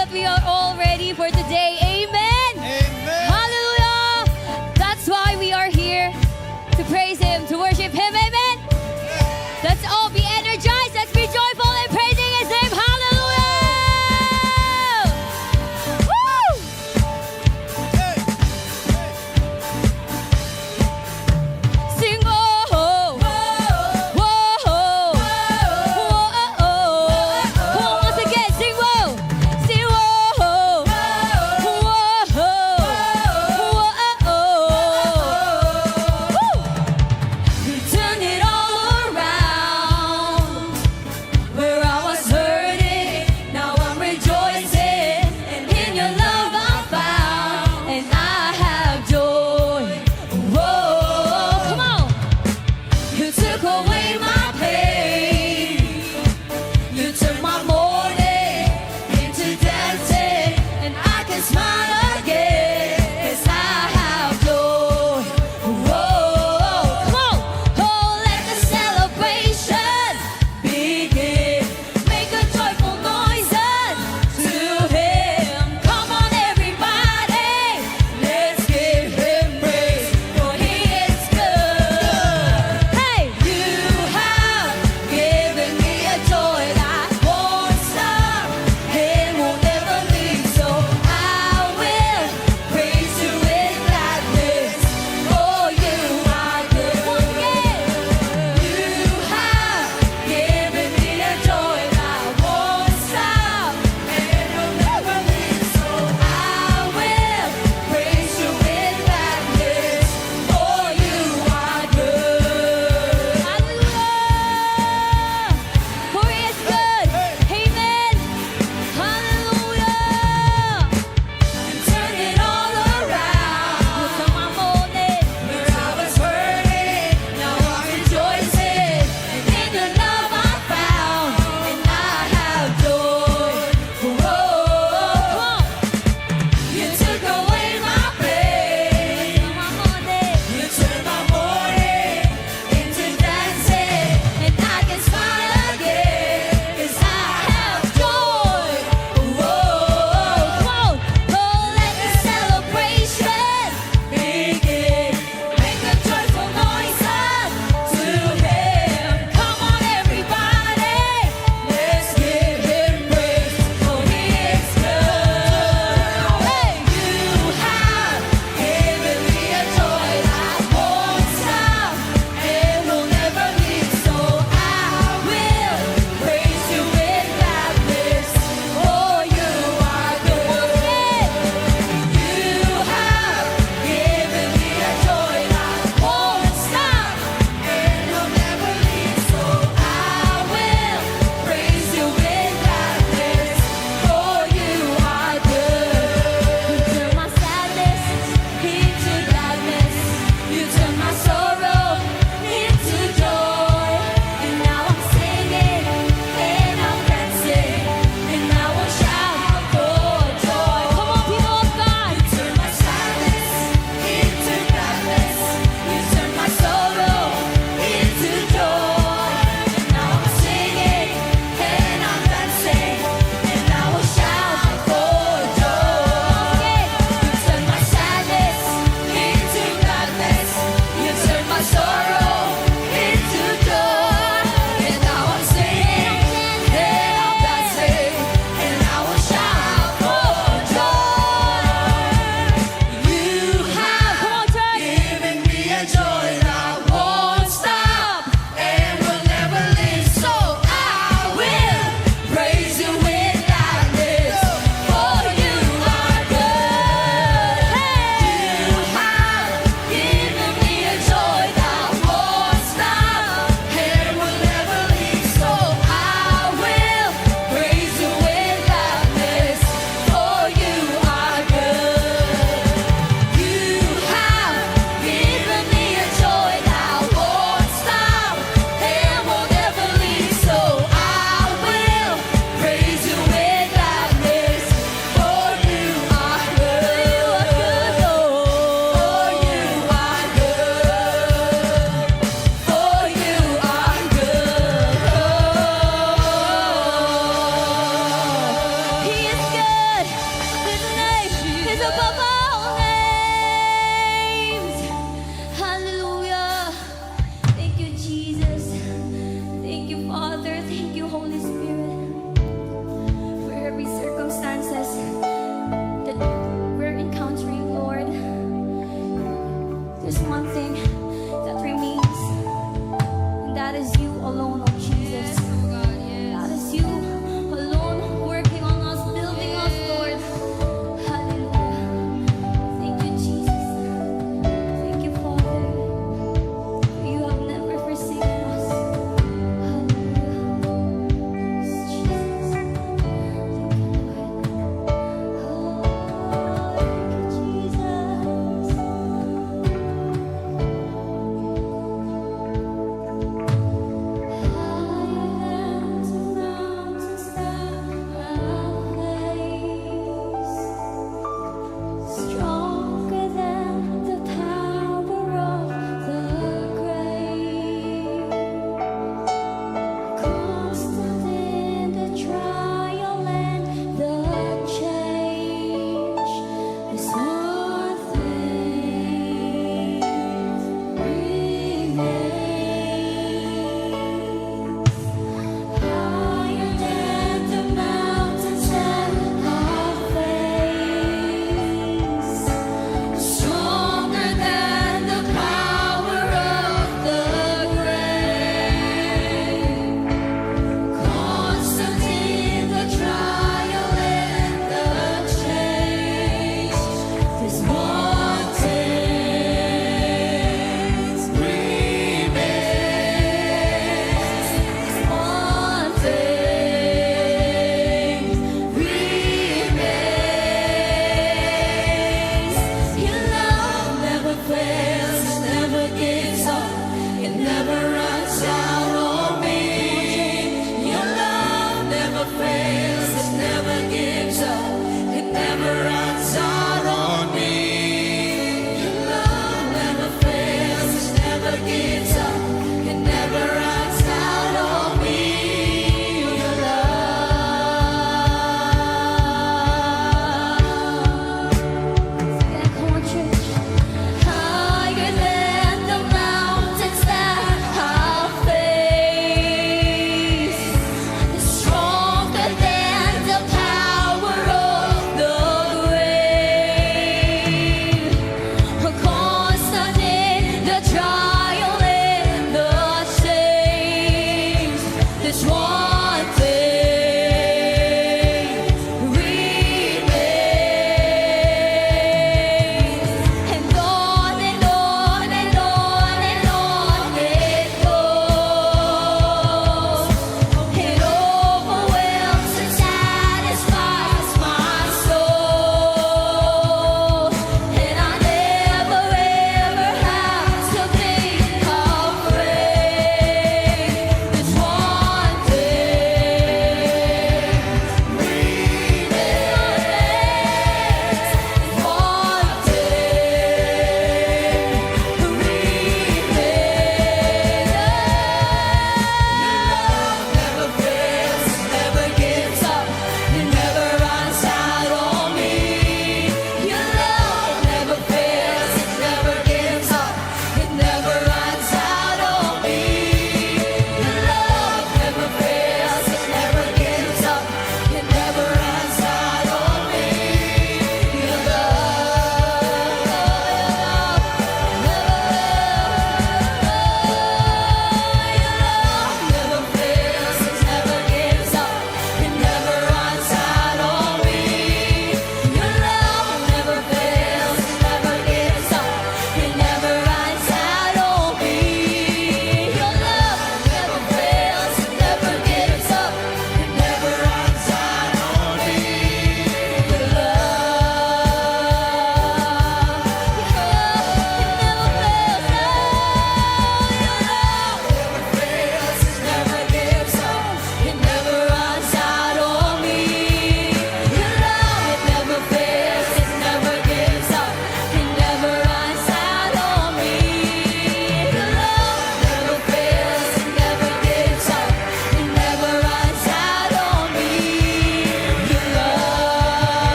that we are all ready for today. Amen. Amen. Hallelujah. That's why we are here to praise Him, to worship Him. Amen. Let's all be energized. Let's be joyful in praising His name. Hallelujah. Woo! Sing oh, oh, whoa, whoa, whoa, once again, sing whoa, sing whoa, whoa,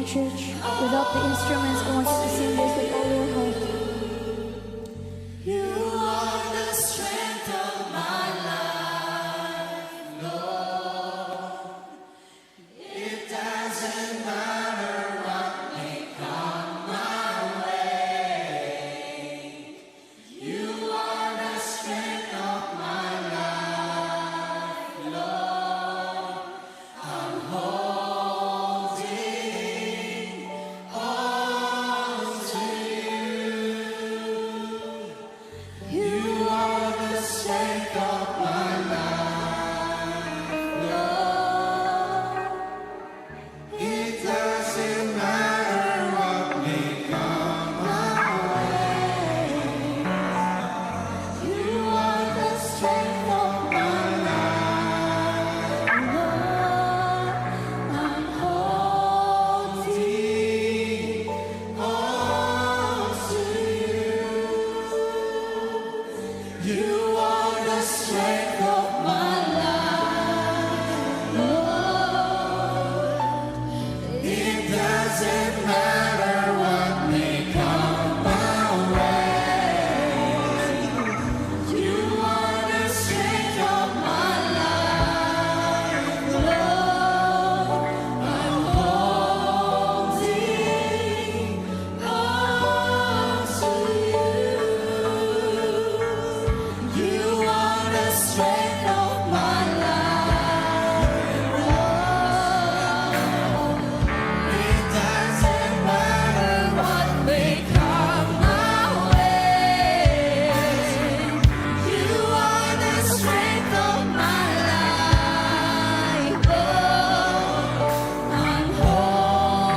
church. Without the instruments, I want you to sing this with all your heart. You are the strength of my life, Lord. It doesn't matter what may come my way. You are the strength of my life, Lord. I'm holding on to you. You are the strength of my life, Lord. It doesn't matter what may come my way. You are the strength of my life, Lord. I'm holding on to you. You are the strength of my life, Lord. It doesn't matter what may come my way. You are the strength of my life, Lord. I'm holding on to you. You are the strength of my life, Lord. It doesn't matter what may come my way. You are the strength of my life, Lord. I'm holding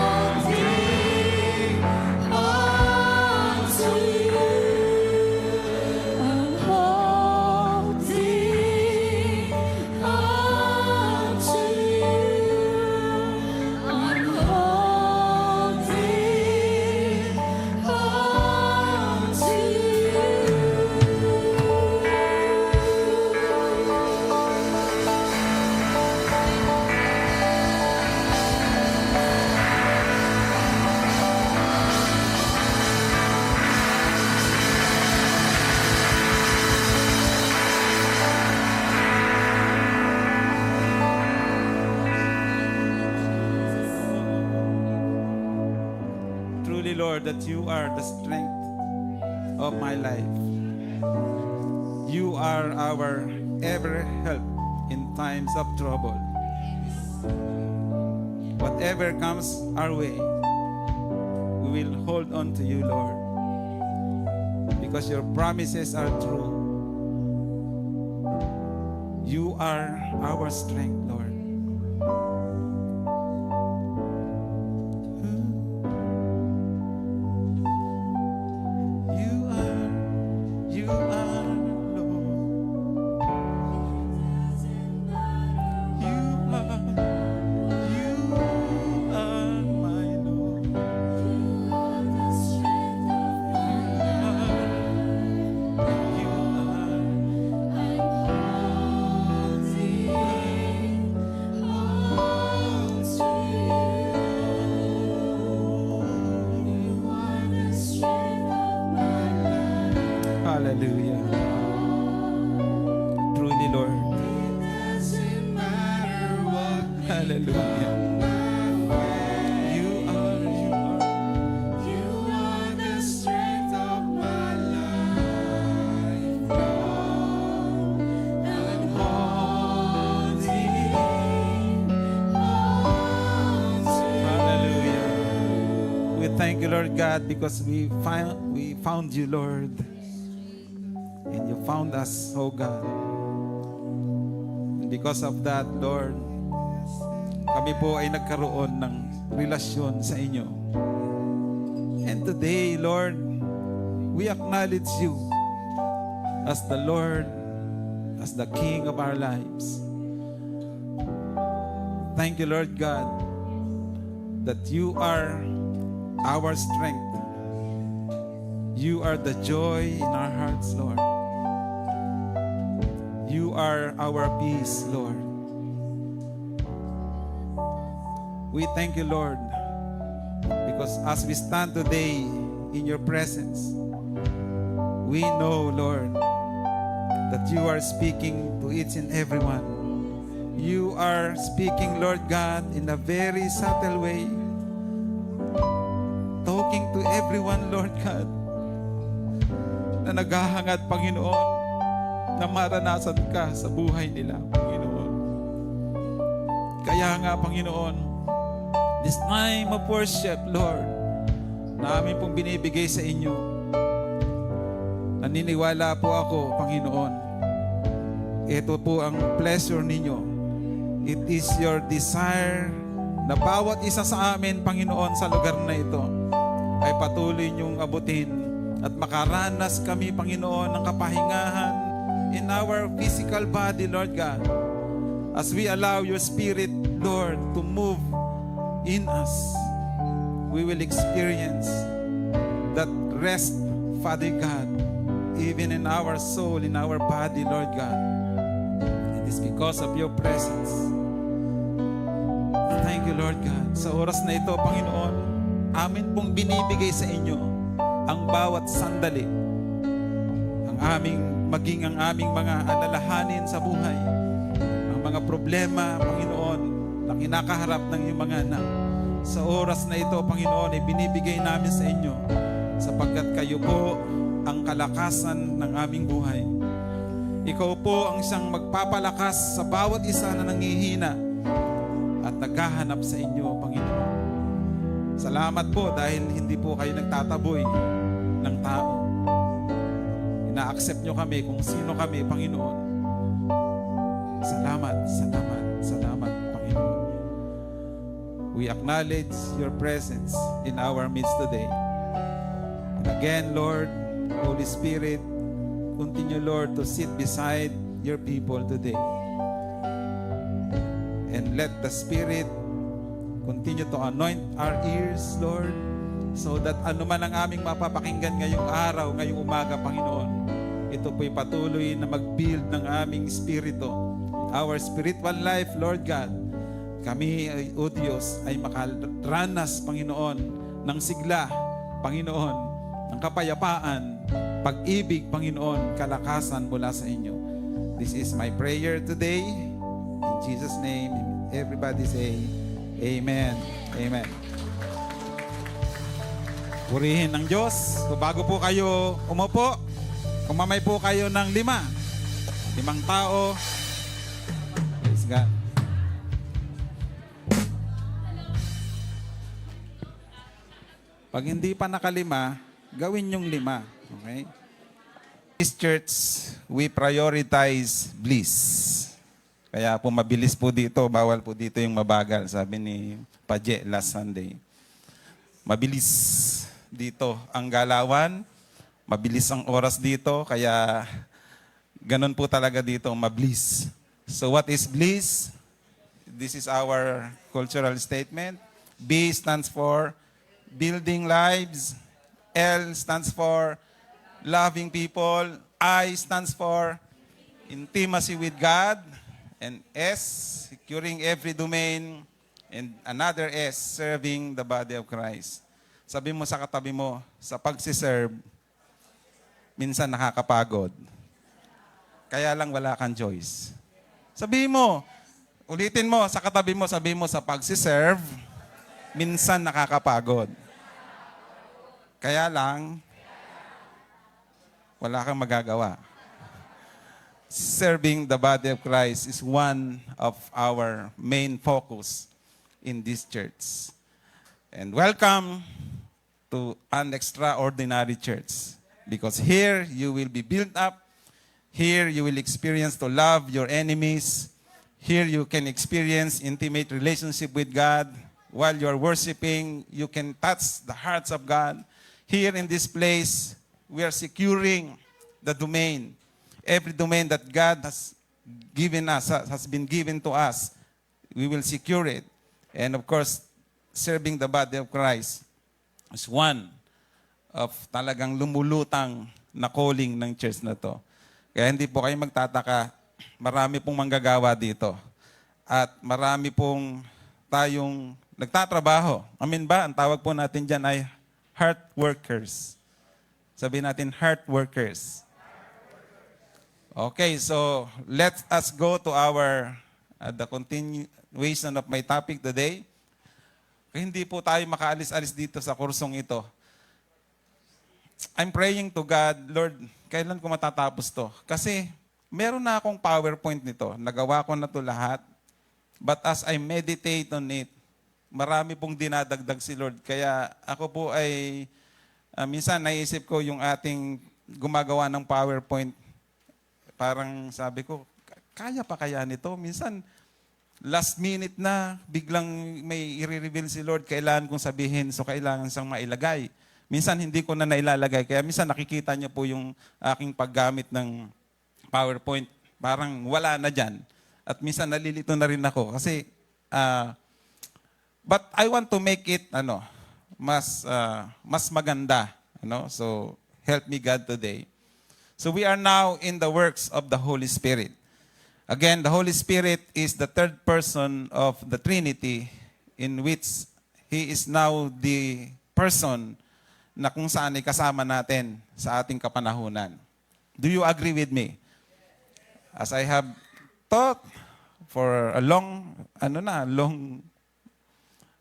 on to you. I'm holding on to you. I'm holding on to Truly, Lord, that you are the strength of my life. You are our ever help in times of trouble. Whatever comes our way, we will hold on to you, Lord, because your promises are true. You are our strength, Lord. You are, Lord. You are my Lord. You are. Hallelujah. Truly, Lord. Hallelujah. You are. You are the strength of my life, Lord. I'm holding on to Hallelujah. We thank you, Lord God, because we found you, Lord. And you found us, oh God. And because of that, Lord, kami po ay nagkaroon ng relasyon sa inyo. And today, Lord, we acknowledge you as the Lord, as the King of our lives. Thank you, Lord God, that you are our strength. You are the joy in our hearts, Lord. You are our peace, Lord. We thank you, Lord, Because as we stand today in your presence, we know, Lord, that you are speaking to each and everyone. You are speaking, Lord God, in a very subtle way, talking to everyone, Lord God, na naghahangad, Panginoon, na maranasan ka sa buhay nila, Panginoon. Kaya nga, Panginoon, this time of worship, Lord, na amin pong binibigay sa inyo, naniniwala po ako, Panginoon, ito po ang pleasure ninyo. It is your desire na bawat isa sa amin, Panginoon, sa lugar na ito ay patuloy niyong abutin at makaranas kami, Panginoon, ng kapahingahan in our physical body, Lord God. As we allow your Spirit, Lord, to move in us, we will experience that rest, Father God, even in our soul, in our body, Lord God. It is because of your presence. Thank you, Lord God. Sa oras na ito, Panginoon, amin pong binibigay sa inyo ang bawat sandali, maging ang aming mga alalahanin sa buhay, ang mga problema, Panginoon, na kinakaharap ng iyong mga anak. Sa oras na ito, Panginoon, ay binibigay namin sa inyo sapagkat kayo po ang kalakasan ng aming buhay. Ikaw po ang isang magpapalakas sa bawat isa na nangihina at naghahanap sa inyo, Panginoon. Salamat po dahil hindi po kayo nagtataboy ng tao. Ina-accept nyo kami kung sino kami, Panginoon. Salamat, salamat, salamat, Panginoon. We acknowledge your presence in our midst today. And again, Lord, Holy Spirit, continue, Lord, to sit beside your people today. And let the Spirit continue to anoint our ears, Lord, so that anuman ang aming mapapakinggan ngayong araw, ngayong umaga, Panginoon, ito po'y patuloy na mag-build ng aming spirito, our spiritual life, Lord God. Kami, O Diyos, ay makaranas, Panginoon, ng sigla, Panginoon, ng kapayapaan, pag-ibig, Panginoon, kalakasan mula sa inyo. This is my prayer today. In Jesus' name, everybody say, Amen. Amen. Purihin ng Diyos. So bago po kayo umupo, kumamay po kayo ng 5 tao. Praise God. Pag hindi pa nakalima, gawin yung 5. Okay? This church, we prioritize bliss. Kaya po mabilis po dito, bawal po dito yung mabagal, sabi ni Paje last Sunday. Mabilis dito ang galawan, mabilis ang oras dito, kaya ganun po talaga dito, mabilis. So what is bliss? This is our cultural statement. B stands for building lives. L stands for loving people. I stands for intimacy with God. And S, securing every domain. And another S, serving the body of Christ. Sabi mo sa katabi mo, sa pagsiserve, minsan nakakapagod. Kaya lang wala kang choice. Sabi mo, ulitin mo, sa katabi mo, sabi mo sa pagsiserve, minsan nakakapagod. Kaya lang, wala kang magagawa. Serving the body of Christ is one of our main focus in this church. And welcome to an extraordinary church. Because here you will be built up. Here you will experience to love your enemies. Here you can experience intimate relationship with God. While you are worshiping, you can touch the hearts of God. Here in this place, we are securing the domain. Every domain that God has given us, has been given to us, we will secure it. And of course, serving the body of Christ is one of talagang lumulutang na calling ng church na to. Kaya hindi po kayo magtataka, marami pong manggagawa dito. At marami pong tayong nagtatrabaho. Amin ba? Ang tawag po natin dyan ay heart workers. Sabihin natin heart workers. Okay, so let us go to our the continuation of my topic today. Hindi po tayo makaalis-alis dito sa kursong ito. I'm praying to God, Lord, kailan ko matatapos to? Kasi meron na akong PowerPoint nito. Nagawa ko na to lahat. But as I meditate on it, marami pong dinadagdag si Lord. Kaya ako po ay, minsan naisip ko yung ating gumagawa ng PowerPoint. Parang sabi ko, kaya pa kaya nito? Minsan, last minute na, biglang may i-reveal si Lord, kailangan kong sabihin, so kailangan siyang mailagay. Minsan hindi ko na nailalagay, kaya minsan nakikita niyo po yung aking paggamit ng PowerPoint. Parang wala na dyan. At minsan nalilito na rin ako. Kasi, but I want to make it, mas maganda. So, help me God today. So we are now in the works of the Holy Spirit. Again, the Holy Spirit is the third person of the Trinity in which He is now the person na kung saan ay kasama natin sa ating kapanahunan. Do you agree with me? As I have taught for a long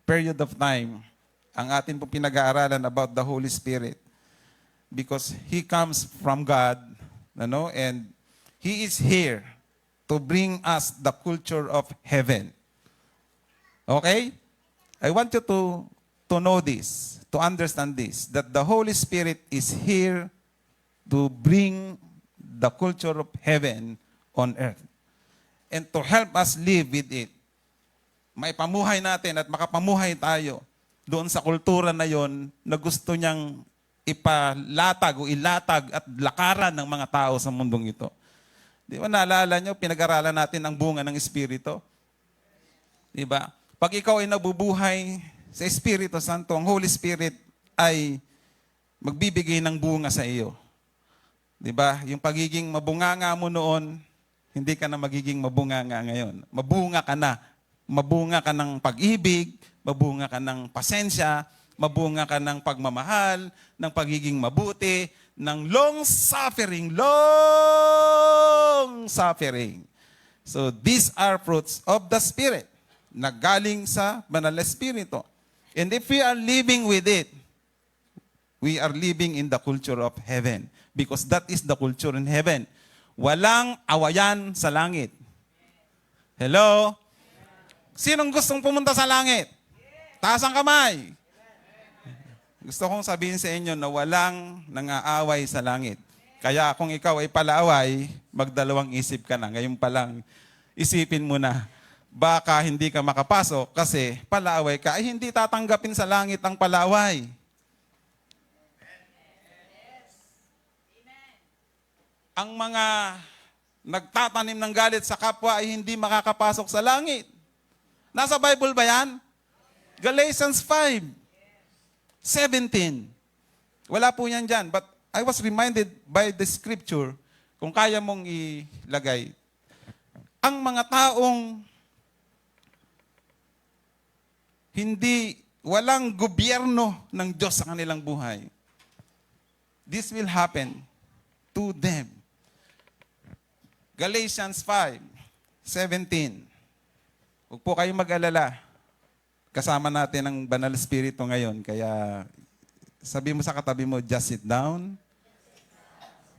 period of time, ang atin po pinag-aaralan about the Holy Spirit because He comes from God, and He is here to bring us the culture of heaven. Okay? I want you to know this, to understand this, that the Holy Spirit is here to bring the culture of heaven on earth and to help us live with it. Maipamuhay natin at makapamuhay tayo doon sa kultura na yon na gusto niyang ipalatag o ilatag at lakaran ng mga tao sa mundong ito. Di ba naalala nyo, pinag-aralan natin ang bunga ng Espiritu? Di ba? Pag ikaw ay nabubuhay sa Espiritu Santo, ang Holy Spirit ay magbibigay ng bunga sa iyo. Di ba? Yung pagiging mabunganga mo noon, hindi ka na magiging mabunganga ngayon. Mabunga ka na. Mabunga ka ng pag-ibig, mabunga ka ng pasensya, mabunga ka ng pagmamahal, ng pagiging mabuti, ng long suffering. So these are fruits of the Spirit na galing sa Banal na Espiritu. And if we are living with it, we are living in the culture of heaven because that is the culture in heaven. Walang awayan sa langit. Hello? Sinong gustong pumunta sa langit? Taas ang kamay. Gusto kong sabihin sa inyo na walang nang-aaway sa langit. Kaya kung ikaw ay palaaway, magdalawang isip ka na. Ngayon pa lang, isipin mo na, baka hindi ka makapasok kasi palaaway ka, ay hindi tatanggapin sa langit ang palaaway. Ang mga nagtatanim ng galit sa kapwa ay hindi makakapasok sa langit. Nasa Bible ba yan? Galatians 5:17. Wala po yan dyan. But I was reminded by the scripture, kung kaya mong ilagay, ang mga taong walang gobyerno ng Diyos sa kanilang buhay, this will happen to them. Galatians 5:17. Huwag po kayong mag-alala. Kasama natin ang Banal Espiritu ngayon. Kaya sabi mo sa katabi mo, just sit down,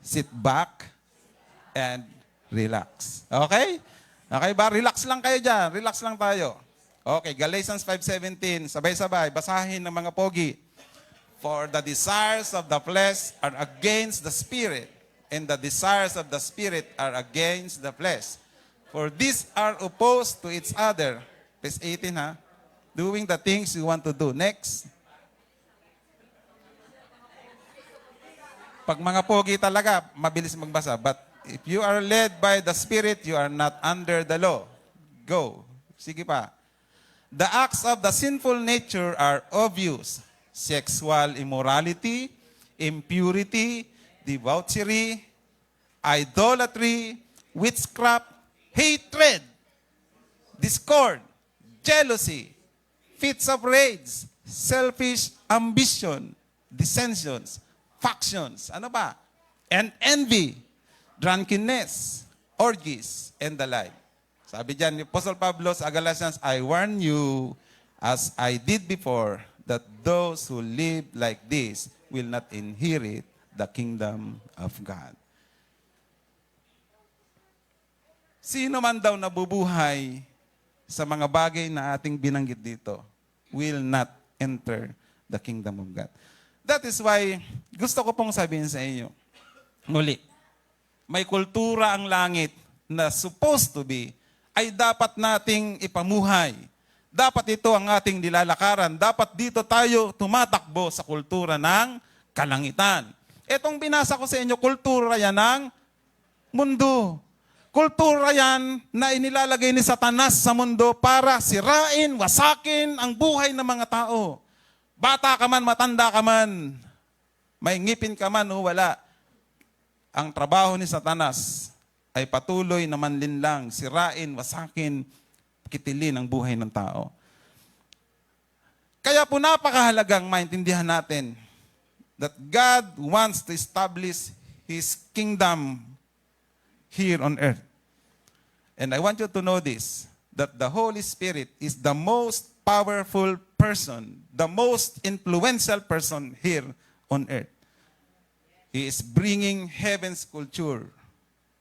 sit back, and relax. Okay? Okay ba? Relax lang kayo dyan. Relax lang tayo. Okay, Galatians 5:17. Sabay-sabay. Basahin ng mga pogi. For the desires of the flesh are against the Spirit, and the desires of the Spirit are against the flesh. For these are opposed to each other. Verse 18, ha? Doing the things you want to do. Next. Pag mga pogi talaga, mabilis magbasa. But if you are led by the Spirit, you are not under the law. Go. Sige pa. The acts of the sinful nature are obvious. Sexual immorality, impurity, debauchery, idolatry, witchcraft, hatred, discord, jealousy, fits of rage, selfish ambition, dissensions, factions, ano ba? And envy, drunkenness, orgies, and the like. Sabi dyan ni Apostle Pablo sa Galatians, I warn you, as I did before, that those who live like this will not inherit the kingdom of God. Sino man daw nabubuhay sa mga bagay na ating binanggit dito will not enter the kingdom of God. That is why gusto ko pong sabihin sa inyo, muli, may kultura ang langit na supposed to be ay dapat nating ipamuhay. Dapat ito ang ating nilalakaran. Dapat dito tayo tumatakbo sa kultura ng kalangitan. Etong binasa ko sa inyo, kultura yan ng mundo. Kultura yan na inilalagay ni Satanas sa mundo para sirain, wasakin ang buhay ng mga tao. Bata ka man, matanda ka man, may ngipin ka man o wala. Ang trabaho ni Satanas ay patuloy na manlinlang, sirain, wasakin, kitilin ang buhay ng tao. Kaya po napakahalagang maintindihan natin that God wants to establish His kingdom here on earth. And I want you to know this, that the Holy Spirit is the most powerful person, the most influential person here on earth. He is bringing heaven's culture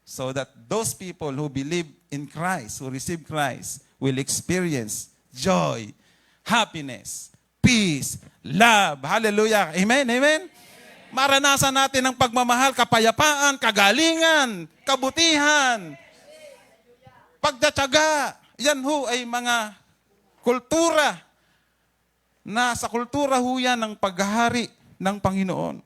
so that those people who believe in Christ, who receive Christ, will experience joy, happiness, peace, love. Hallelujah. Amen? Amen? Maranasan natin ang pagmamahal, kapayapaan, kagalingan, kabutihan, pagtatyaga. Yan ho ay mga kultura na sa kultura ho yan ng paghahari ng Panginoon.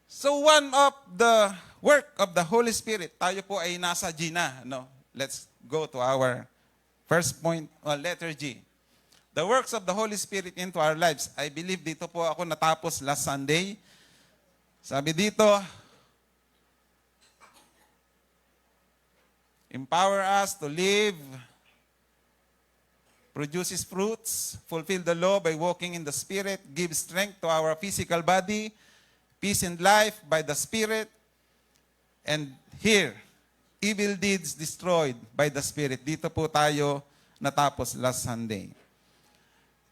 So one of the work of the Holy Spirit, tayo po ay nasa G na. No? Let's go to our first point, letter G. The works of the Holy Spirit into our lives. I believe dito po ako natapos last Sunday. Sabi dito, empower us to live, produces fruits, fulfill the law by walking in the Spirit, give strength to our physical body, peace and life by the Spirit, and here, evil deeds destroyed by the Spirit. Dito po tayo natapos last Sunday.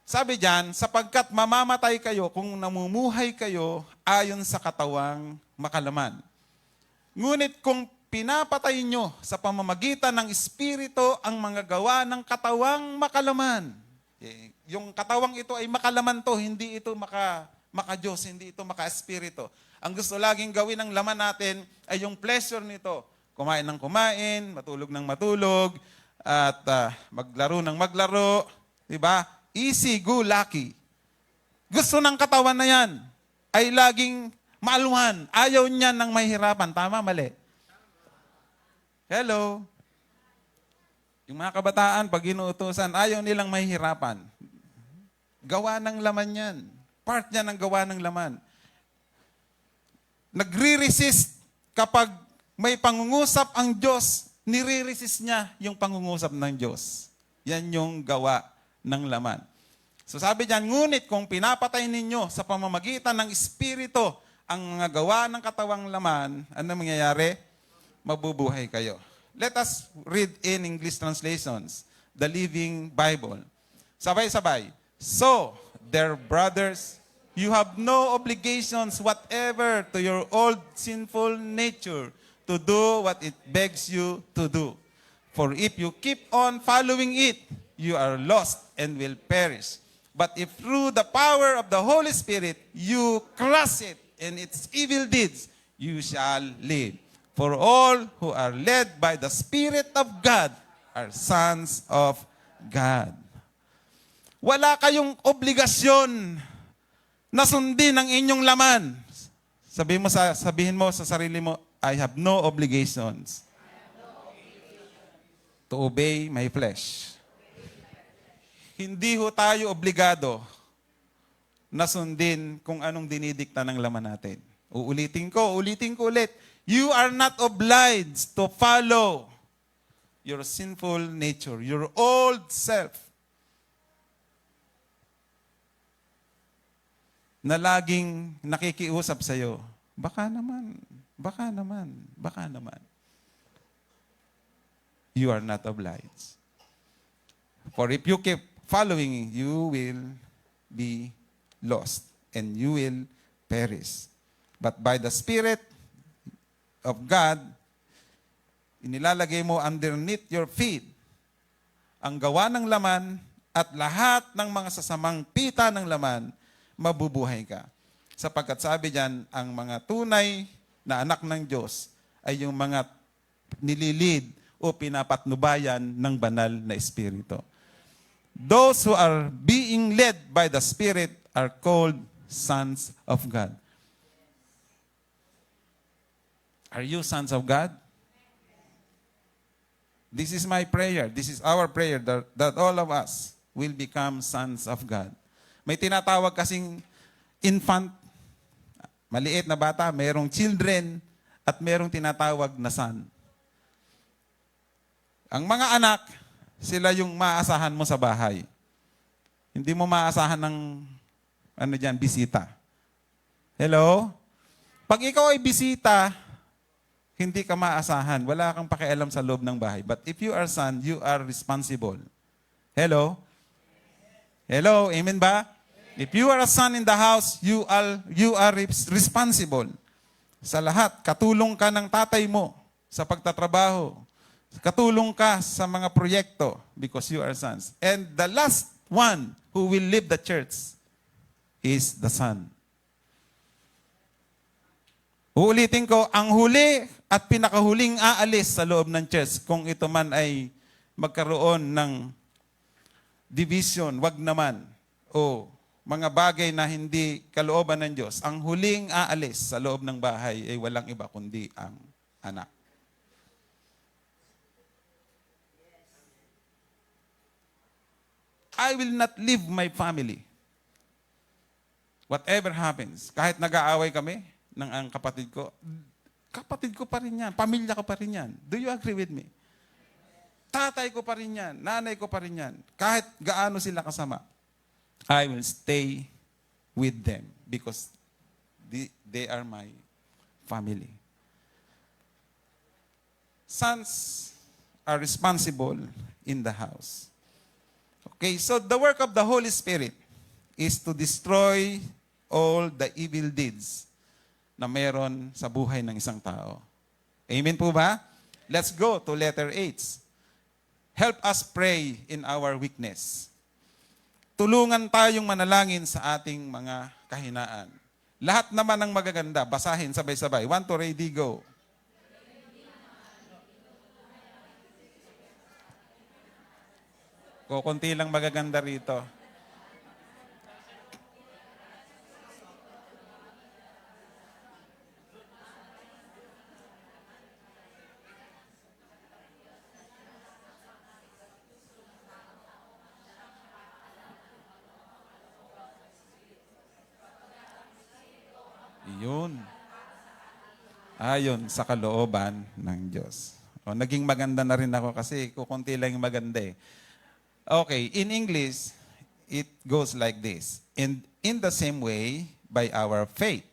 Sabi diyan, sapagkat mamamatay kayo kung namumuhay kayo ayon sa katawang makalaman. Ngunit kung pinapatay nyo sa pamamagitan ng Espiritu ang mga gawa ng katawang makalaman. Yung katawang ito ay makalaman to, hindi ito maka-Diyos, hindi ito maka-Espiritu. Ang gusto laging gawin ng laman natin ay yung pleasure nito. Kumain ng kumain, matulog ng matulog, at maglaro ng maglaro. Diba? Easy, go, lucky. Gusto ng katawan na yan ay laging maaluhan. Ayaw niya ng mahirapan. Tama, mali? Hello? Yung mga kabataan, pag inuutosan, ayaw nilang mahihirapan. Gawa ng laman yan. Part niya ng gawa ng laman. Nagre-resist kapag may pangungusap ang Diyos, nire-resist niya yung pangungusap ng Diyos. Yan yung gawa ng laman. So sabi diyan, ngunit kung pinapatay ninyo sa pamamagitan ng Espiritu ang mga gawa ng katawang laman, ano mangyayari? Mabubuhay kayo. Let us read in English translations, the Living Bible. Sabay-sabay. So, dear brothers, you have no obligations whatever to your old sinful nature to do what it begs you to do. For if you keep on following it, you are lost and will perish. But if through the power of the Holy Spirit you crush it and its evil deeds, you shall live. For all who are led by the Spirit of God are sons of God. Wala kayong obligasyon na sundin ang inyong laman. Sabihin mo sa sarili mo, I have no obligations to obey my flesh. Hindi ho tayo obligado na sundin kung anong dinidikta ng laman natin. Ulitin ko ulit. You are not obliged to follow your sinful nature, your old self. na laging nakikiusap sa'yo, baka naman, baka naman, baka naman. You are not obliged. For if you keep following, you will be lost and you will perish. But by the Spirit of God, inilalagay mo underneath your feet ang gawa ng laman at lahat ng mga sasamang pita ng laman, mabubuhay ka. Sapagkat sabi diyan, ang mga tunay na anak ng Diyos ay yung mga nililid o pinapatnubayan ng banal na Espiritu. Those who are being led by the Spirit are called sons of God. Are you sons of God? This is my prayer. This is our prayer that all of us will become sons of God. May tinatawag kasing infant, maliit na bata, mayroong children, at mayroong tinatawag na son. Ang mga anak, sila yung maasahan mo sa bahay. Hindi mo maasahan ng bisita. Hello? Pag ikaw ay bisita, hindi ka maasahan. Wala kang pakialam sa loob ng bahay. But if you are son, you are responsible. Hello? Hello? Amen ba? If you are a son in the house, you are responsible. Sa lahat, katulong ka ng tatay mo sa pagtatrabaho. Katulong ka sa mga proyekto because you are sons. And the last one who will leave the church is the son. Uulitin ko, ang huli at pinakahuling aalis sa loob ng church, kung ito man ay magkaroon ng division, wag naman, o mga bagay na hindi kalooban ng Diyos, ang huling aalis sa loob ng bahay ay walang iba kundi ang anak. I will not leave my family. Whatever happens, kahit nag-aaway kami ng ang kapatid ko pa rin yan, pamilya ko pa rin yan. Do you agree with me? Tatay ko pa rin yan, nanay ko pa rin yan. Kahit gaano sila kasama, I will stay with them because they are my family. Sons are responsible in the house. Okay, so the work of the Holy Spirit is to destroy all the evil deeds na meron sa buhay ng isang tao. Amen po ba? Let's go to letter H. Help us pray in our weakness. Tulungan tayong manalangin sa ating mga kahinaan. Lahat naman ng magaganda, basahin sabay-sabay. 1, 2, ready, go. Kukunti lang magaganda rito. Yun. Ayon sa kalooban ng Diyos. O, naging maganda na rin ako kasi kukunti lang yung maganda eh. Okay, in English, it goes like this. In the same way, by our faith,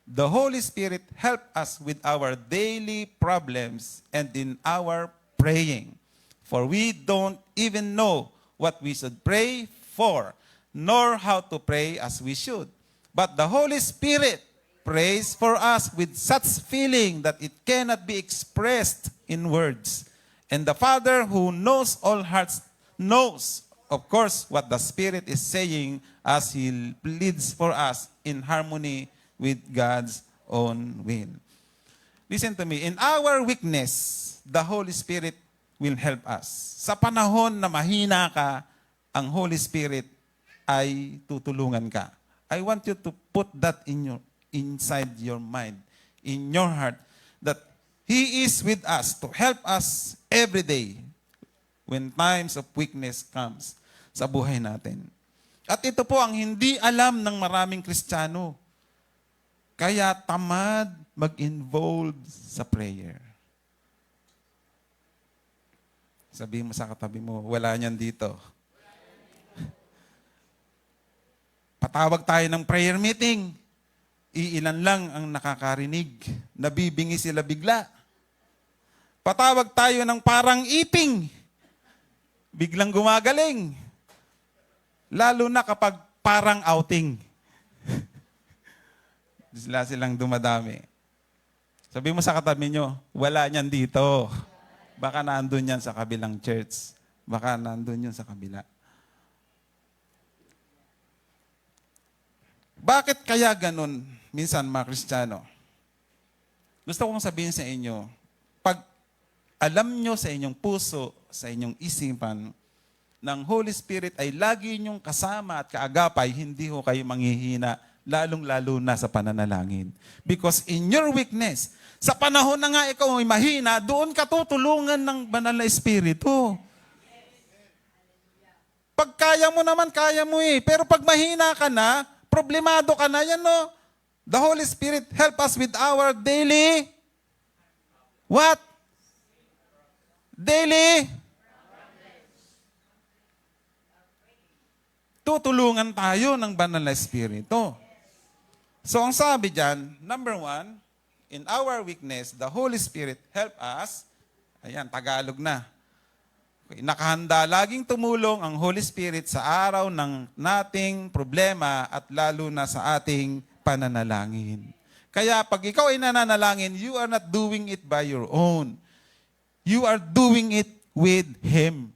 the Holy Spirit help us with our daily problems and in our praying. For we don't even know what we should pray for, nor how to pray as we should. But the Holy Spirit prays for us with such feeling that it cannot be expressed in words. And the Father who knows all hearts knows, of course, what the Spirit is saying as He pleads for us in harmony with God's own will. Listen to me. In our weakness, the Holy Spirit will help us. Sa panahon na mahina ka, ang Holy Spirit ay tutulungan ka. I want you to put that inside your mind, in your heart, that He is with us to help us every day when times of weakness comes sa buhay natin. At ito po ang hindi alam ng maraming Kristiyano. Kaya tamad mag-involve sa prayer. Sabihin mo sa katabi mo, wala niyan dito. Patawag tayo ng prayer meeting. Iilan lang ang nakakarinig. Nabibingi sila bigla. Patawag tayo ng parang iping. Biglang gumagaling. Lalo na kapag parang outing. Silang dumadami. Sabi mo sa katabi nyo, wala niyan dito. Baka nandun yan sa kabilang church. Baka nandun yun sa kabila. Bakit kaya ganun minsan mga Kristiyano? Gusto kong sabihin sa inyo, pag alam nyo sa inyong puso, sa inyong isipan, ng Holy Spirit ay lagi nyong kasama at kaagapay, hindi ho kayo manghihina, lalong-lalo na sa pananalangin. Because in your weakness, sa panahon na nga ikaw ay mahina, doon ka tutulungan ng banal na Espiritu. Pag kaya mo naman, kaya mo eh. Pero pag mahina ka na, problemado ka na, yan no. The Holy Spirit help us with our daily, what? Daily. Tutulungan tayo ng banal na Espiritu. So ang sabi dyan, number 1, in our weakness, the Holy Spirit help us. Ayan, Tagalog na. Okay, nakahanda laging tumulong ang Holy Spirit sa araw ng nating problema at lalo na sa ating pananalangin. Kaya pag ikaw ay nananalangin, you are not doing it by your own. You are doing it with Him.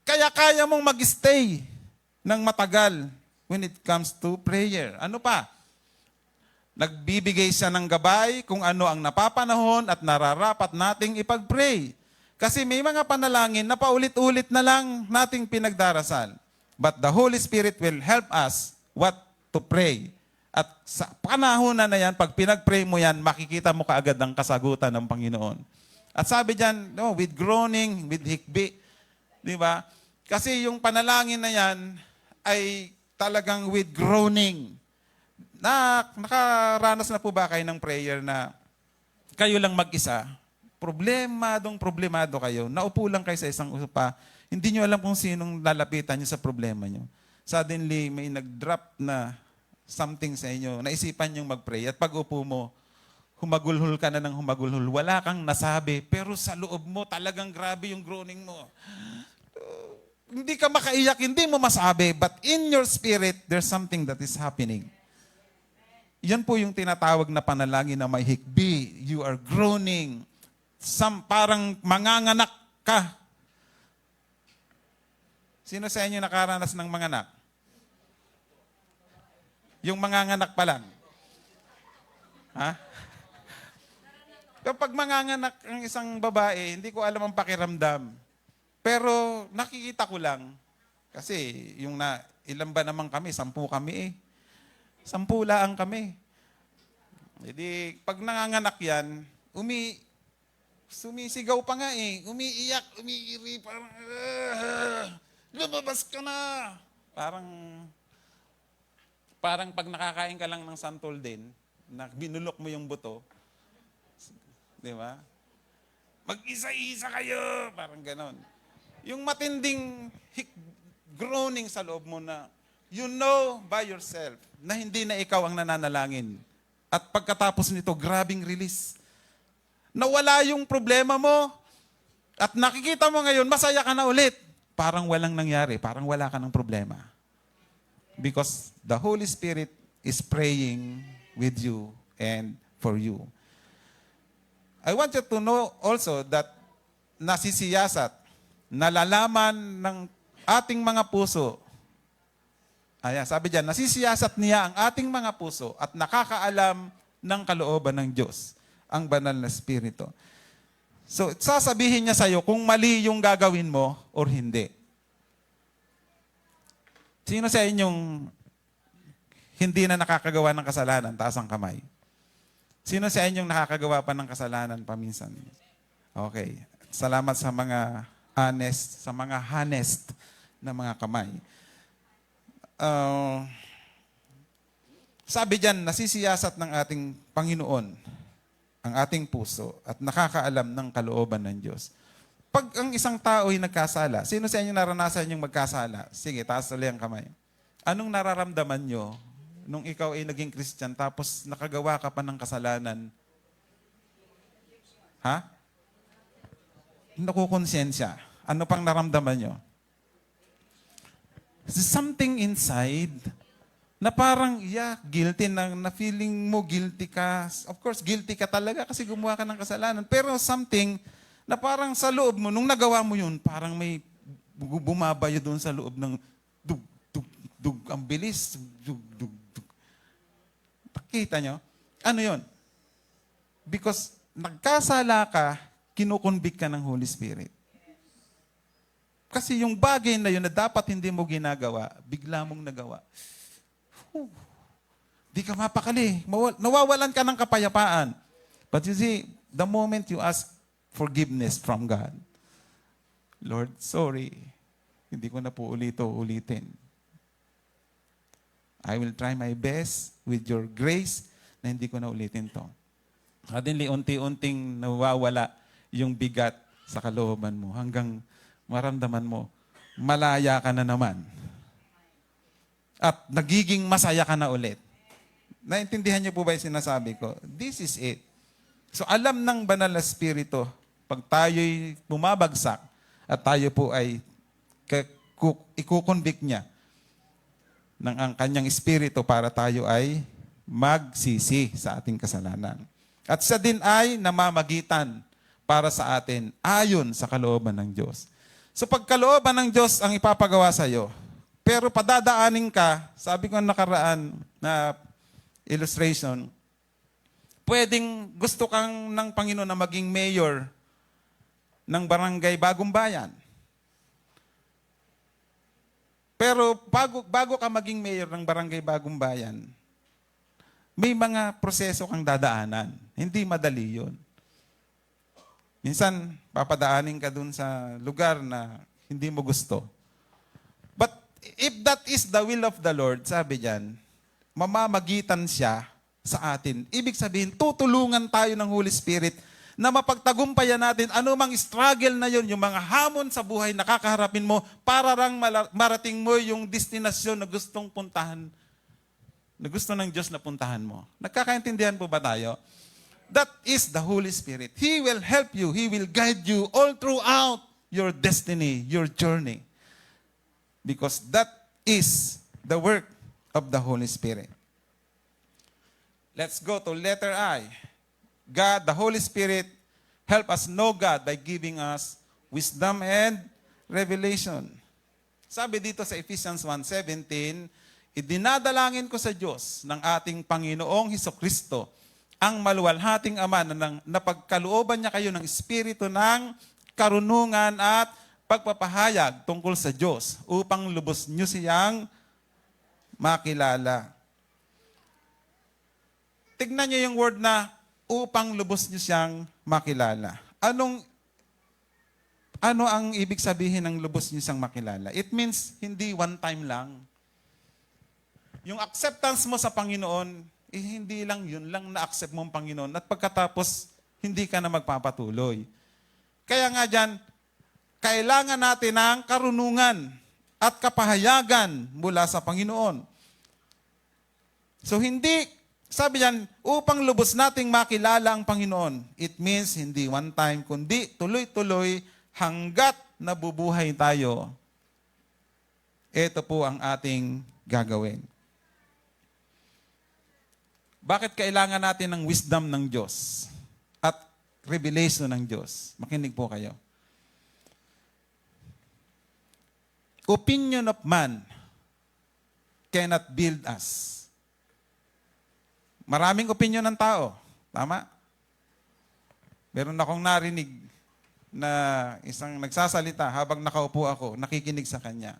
Kaya kaya mong mag-stay ng matagal when it comes to prayer. Ano pa? Nagbibigay siya ng gabay kung ano ang napapanahon at nararapat nating ipag-pray. Kasi may mga panalangin na paulit-ulit na lang nating pinagdarasal. But the Holy Spirit will help us what to pray. At sa panahon na yan, pag pinag-pray mo yan, makikita mo kaagad ang kasagutan ng Panginoon. At sabi dyan, no, with groaning, with hikbi. Di ba? Kasi yung panalangin na yan ay talagang with groaning. Nakaranas na po ba kayo ng prayer na kayo lang mag-isa? Problemado kayo. Naupo lang kayo sa isang upa. Hindi nyo alam kung sinong lalapitan nyo sa problema nyo. Suddenly, may nag-drop na something sa inyo. Naisipan nyo mag-pray. At pag upo mo, humagulhol ka na ng humagulhol. Wala kang nasabi. Pero sa loob mo, talagang grabe yung groaning mo. Hindi ka makaiyak, hindi mo masabi. But in your spirit, there's something that is happening. Yan po yung tinatawag na panalangin na may hikbi. You are groaning. Parang manganganak ka. Sino sa inyo nakaranas ng manganak? Yung manganganak pa lang. Ha? Kapag manganganak ang isang babae, hindi ko alam ang pakiramdam. Pero nakikita ko lang. Kasi yung ilan ba naman kami? 10 kami eh. 10 lang kami. Jadi, pag nanganganak yan, sumisigaw pa nga eh. Umiiyak, umiiri, parang, lumabas ka na. Parang pag nakakain ka lang ng santol din, na binulok mo yung buto, di ba? Mag-isa-isa kayo, parang ganon. Yung matinding groaning sa loob mo na, you know by yourself na hindi na ikaw ang nananalangin. At pagkatapos nito, grabing release. Nawala yung problema mo at nakikita mo ngayon, masaya ka na ulit. Parang walang nangyari, parang wala ka ng problema. Because the Holy Spirit is praying with you and for you. I want you to know also that nasisiyasat, nalalaman ng ating mga puso. Ayan, sabi dyan, nasisiyasat niya ang ating mga puso at nakakaalam ng kalooban ng Diyos, ang banal na Espiritu. So, sasabihin niya sa'yo kung mali yung gagawin mo or hindi. Sino sa inyong hindi na nakakagawa ng kasalanan? Taas ang kamay. Sino sa inyong nakakagawa pa ng kasalanan paminsan? Okay. Salamat sa mga honest na mga kamay. Sabi dyan, nasisiyasat ng ating Panginoon ang ating puso at nakakaalam ng kalooban ng Diyos. Pag ang isang tao ay nagkasala, sino sa inyo naranasan yung magkasala? Sige, taas ulit ang kamay. Anong nararamdaman nyo nung ikaw ay naging Christian tapos nakagawa ka pa ng kasalanan? Ha? Nakukonsensya. Ano pang naramdaman nyo? Something inside na parang, guilty na feeling mo guilty ka. Of course, guilty ka talaga kasi gumawa ka ng kasalanan. Pero something na parang sa loob mo, nung nagawa mo yun, parang may bumabayo doon sa loob ng dug, dug, dug, ang bilis. Dug, dug, dug. Nakita nyo? Ano yun? Because nagkasala ka, kinukonvict ka ng Holy Spirit. Kasi yung bagay na yun na dapat hindi mo ginagawa, bigla mong nagawa. Di ka mapakali. Nawawalan ka ng kapayapaan. But you see, the moment you ask forgiveness from God, Lord, sorry. Hindi ko na po ulitin. I will try my best with your grace na hindi ko na ulitin to. Suddenly, unti-unting nawawala yung bigat sa kalooban mo hanggang maramdaman mo, malaya ka na naman. At nagiging masaya ka na ulit. Naintindihan niyo po ba yung sinasabi ko? This is it. So alam ng banal na Espiritu, pag tayo'y bumabagsak at tayo po ay ikukonvict niya ng ang kanyang Espiritu para tayo ay magsisi sa ating kasalanan. At siya din ay namamagitan para sa atin ayon sa kalooban ng Diyos. So pag kalooban ng Diyos ang ipapagawa sa iyo, pero padadaanin ka, sabi ko nakaraan na illustration, pwedeng gusto kang ng Panginoon na maging mayor ng barangay Bagong Bayan. Pero bago ka maging mayor ng barangay Bagong Bayan, may mga proseso kang dadaanan. Hindi madali yun. Minsan, papadaanin ka dun sa lugar na hindi mo gusto. But if that is the will of the Lord, sabi diyan, mamamagitan siya sa atin. Ibig sabihin, tutulungan tayo ng Holy Spirit na mapagtagumpayan natin anumang struggle na yon, yung mga hamon sa buhay na kakaharapin mo para lang marating mo yung destinasyon na gustong puntahan, na gusto ng Diyos na puntahan mo. Nagkakaintindihan po ba tayo? That is the Holy Spirit. He will help you. He will guide you all throughout your destiny, your journey. Because that is the work of the Holy Spirit. Let's go to letter I. God, the Holy Spirit, help us know God by giving us wisdom and revelation. Sabi dito sa Ephesians 1:17, idinadalangin ko sa Diyos ng ating Panginoong Hesukristo, ang maluwalhating Ama na napagkalooban niya kayo ng espiritu ng karunungan at pagpapahayag tungkol sa Diyos upang lubos niyo siyang makilala. Tignan niyo yung word na upang lubos niyo siyang makilala. Ano ang ibig sabihin ng lubos niyo siyang makilala? It means hindi one time lang. Yung acceptance mo sa Panginoon, hindi lang yun lang na-accept mo ang Panginoon at pagkatapos hindi ka na magpapatuloy. Kaya nga dyan, kailangan natin ng karunungan at kapahayagan mula sa Panginoon. So hindi, sabi yan, upang lubos nating makilala ang Panginoon, it means hindi one time, kundi tuloy-tuloy hanggat nabubuhay tayo. Ito po ang ating gagawin. Bakit kailangan natin ng wisdom ng Diyos at revelation ng Diyos? Makinig po kayo. Opinion of man cannot build us. Maraming opinion ng tao. Tama? Meron akong narinig na isang nagsasalita habang nakaupo ako, nakikinig sa kanya.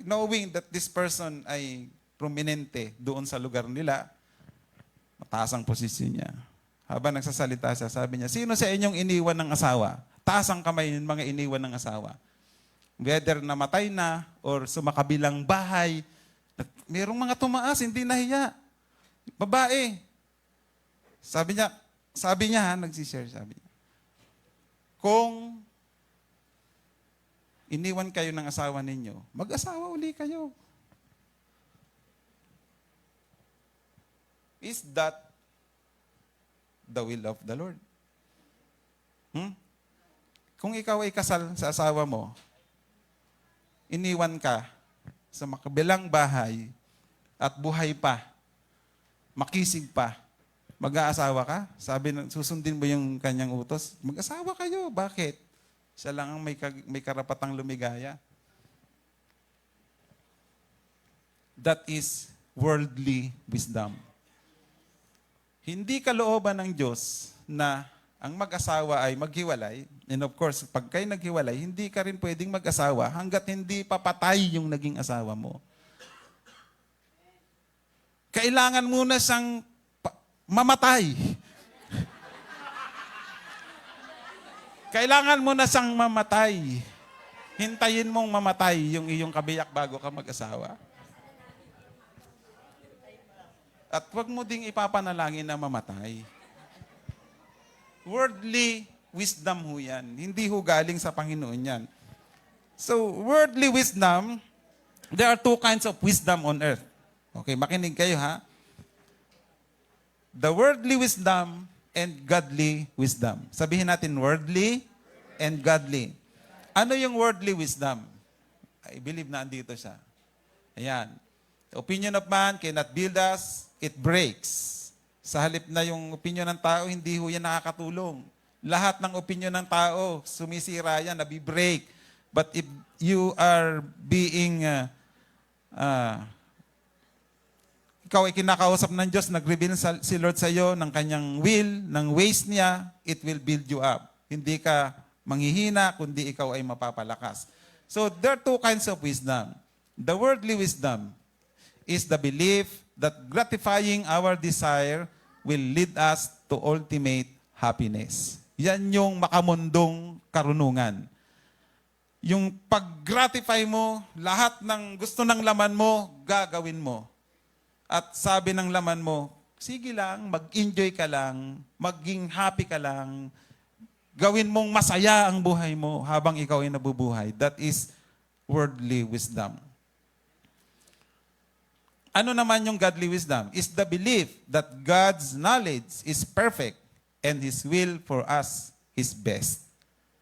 Knowing that this person ay prominente doon sa lugar nila, mataas ang posisyon niya. Habang nagsasalita siya, sabi niya, sino sa inyong iniwan ng asawa? Taas ang kamay ng mga iniwan ng asawa. Whether namatay na or sumakabilang bahay, merong mga tumaas, hindi nahiya. Babae. Sabi niya, nagsishare, sabi niya, kung iniwan kayo ng asawa ninyo, mag-asawa uli kayo. Is that the will of the Lord? Kung ikaw ay kasal sa asawa mo, iniwan ka sa makabilang bahay at buhay pa, makisig pa, mag-aasawa ka? Sabi, susundin mo yung kanyang utos? Mag-asawa kayo. Bakit? Siya lang ang may karapatang lumigaya. That is worldly wisdom. Hindi kalooban ng Diyos na ang mag-asawa ay maghiwalay. And of course, pag kayo naghiwalay, hindi ka rin pwedeng mag-asawa hanggat hindi papatay yung naging asawa mo. Kailangan muna siyang mamatay. Kailangan mo na siyang mamatay. Hintayin mong mamatay yung iyong kabiyak bago ka mag-asawa. At huwag mo ding ipapanalangin na mamatay. Worldly wisdom ho yan. Hindi ho galing sa Panginoon yan. So, worldly wisdom, there are two kinds of wisdom on earth. Okay, makinig kayo ha. The worldly wisdom and godly wisdom. Sabihin natin worldly and godly. Ano yung worldly wisdom? I believe na andito siya. Ayan. The opinion of man cannot build us, it breaks. Sa halip na yung opinion ng tao, hindi ho yan nakakatulong. Lahat ng opinion ng tao, sumisira yan, nabibreak. But if you are being, ikaw ay kinakausap ng Diyos, nag-reveal si Lord sa iyo ng kanyang will, ng ways niya, it will build you up. Hindi ka manghihina, kundi ikaw ay mapapalakas. So there are two kinds of wisdom. The worldly wisdom is the belief that gratifying our desire will lead us to ultimate happiness. Yan yung makamundong karunungan. Yung pag-gratify mo, lahat ng gusto ng laman mo, gagawin mo. At sabi ng laman mo, sige lang, mag-enjoy ka lang, maging happy ka lang, gawin mong masaya ang buhay mo habang ikaw ay nabubuhay. That is worldly wisdom. Ano naman yung godly wisdom? Is the belief that God's knowledge is perfect and His will for us is best.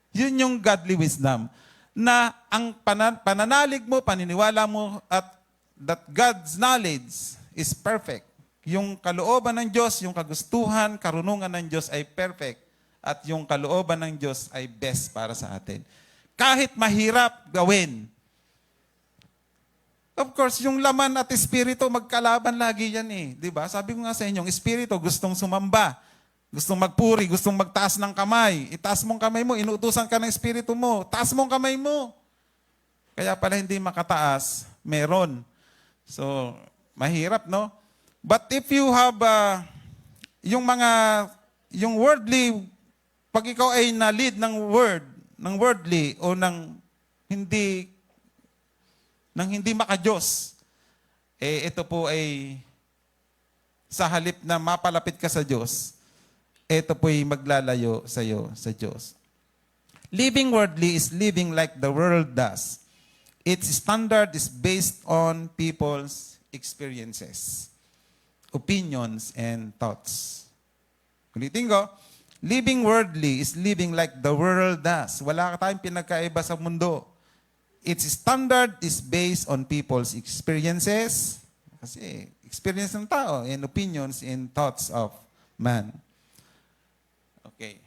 Yun yung godly wisdom. Na ang pananalig mo, paniniwala mo at that God's knowledge is perfect. Yung kalooban ng Diyos, yung kagustuhan, karunungan ng Diyos ay perfect. At yung kalooban ng Diyos ay best para sa atin. Kahit mahirap gawin. Of course, yung laman at espiritu, magkalaban lagi yan eh. Diba? Sabi ko nga sa inyo, espiritu gustong sumamba, gustong magpuri, gustong magtaas ng kamay. Itaas mong kamay mo, inuutusan ka ng espiritu mo. Taas mong kamay mo. Kaya pala hindi makataas, meron. So, mahirap, no? But if you have yung worldly, pag ikaw ay na-lead ng worldly o ng hindi maka-Diyos, ito po ay sa halip na mapalapit ka sa Diyos, ito po ay maglalayo sa iyo sa Diyos. Living worldly is living like the world does. Its standard is based on people's experiences, opinions, and thoughts. Ulitin ko, living worldly is living like the world does. Wala ka tayong pinagkaiba sa mundo. Its standard is based on people's experiences, kasi experience ng tao, and opinions and thoughts of man. Okay.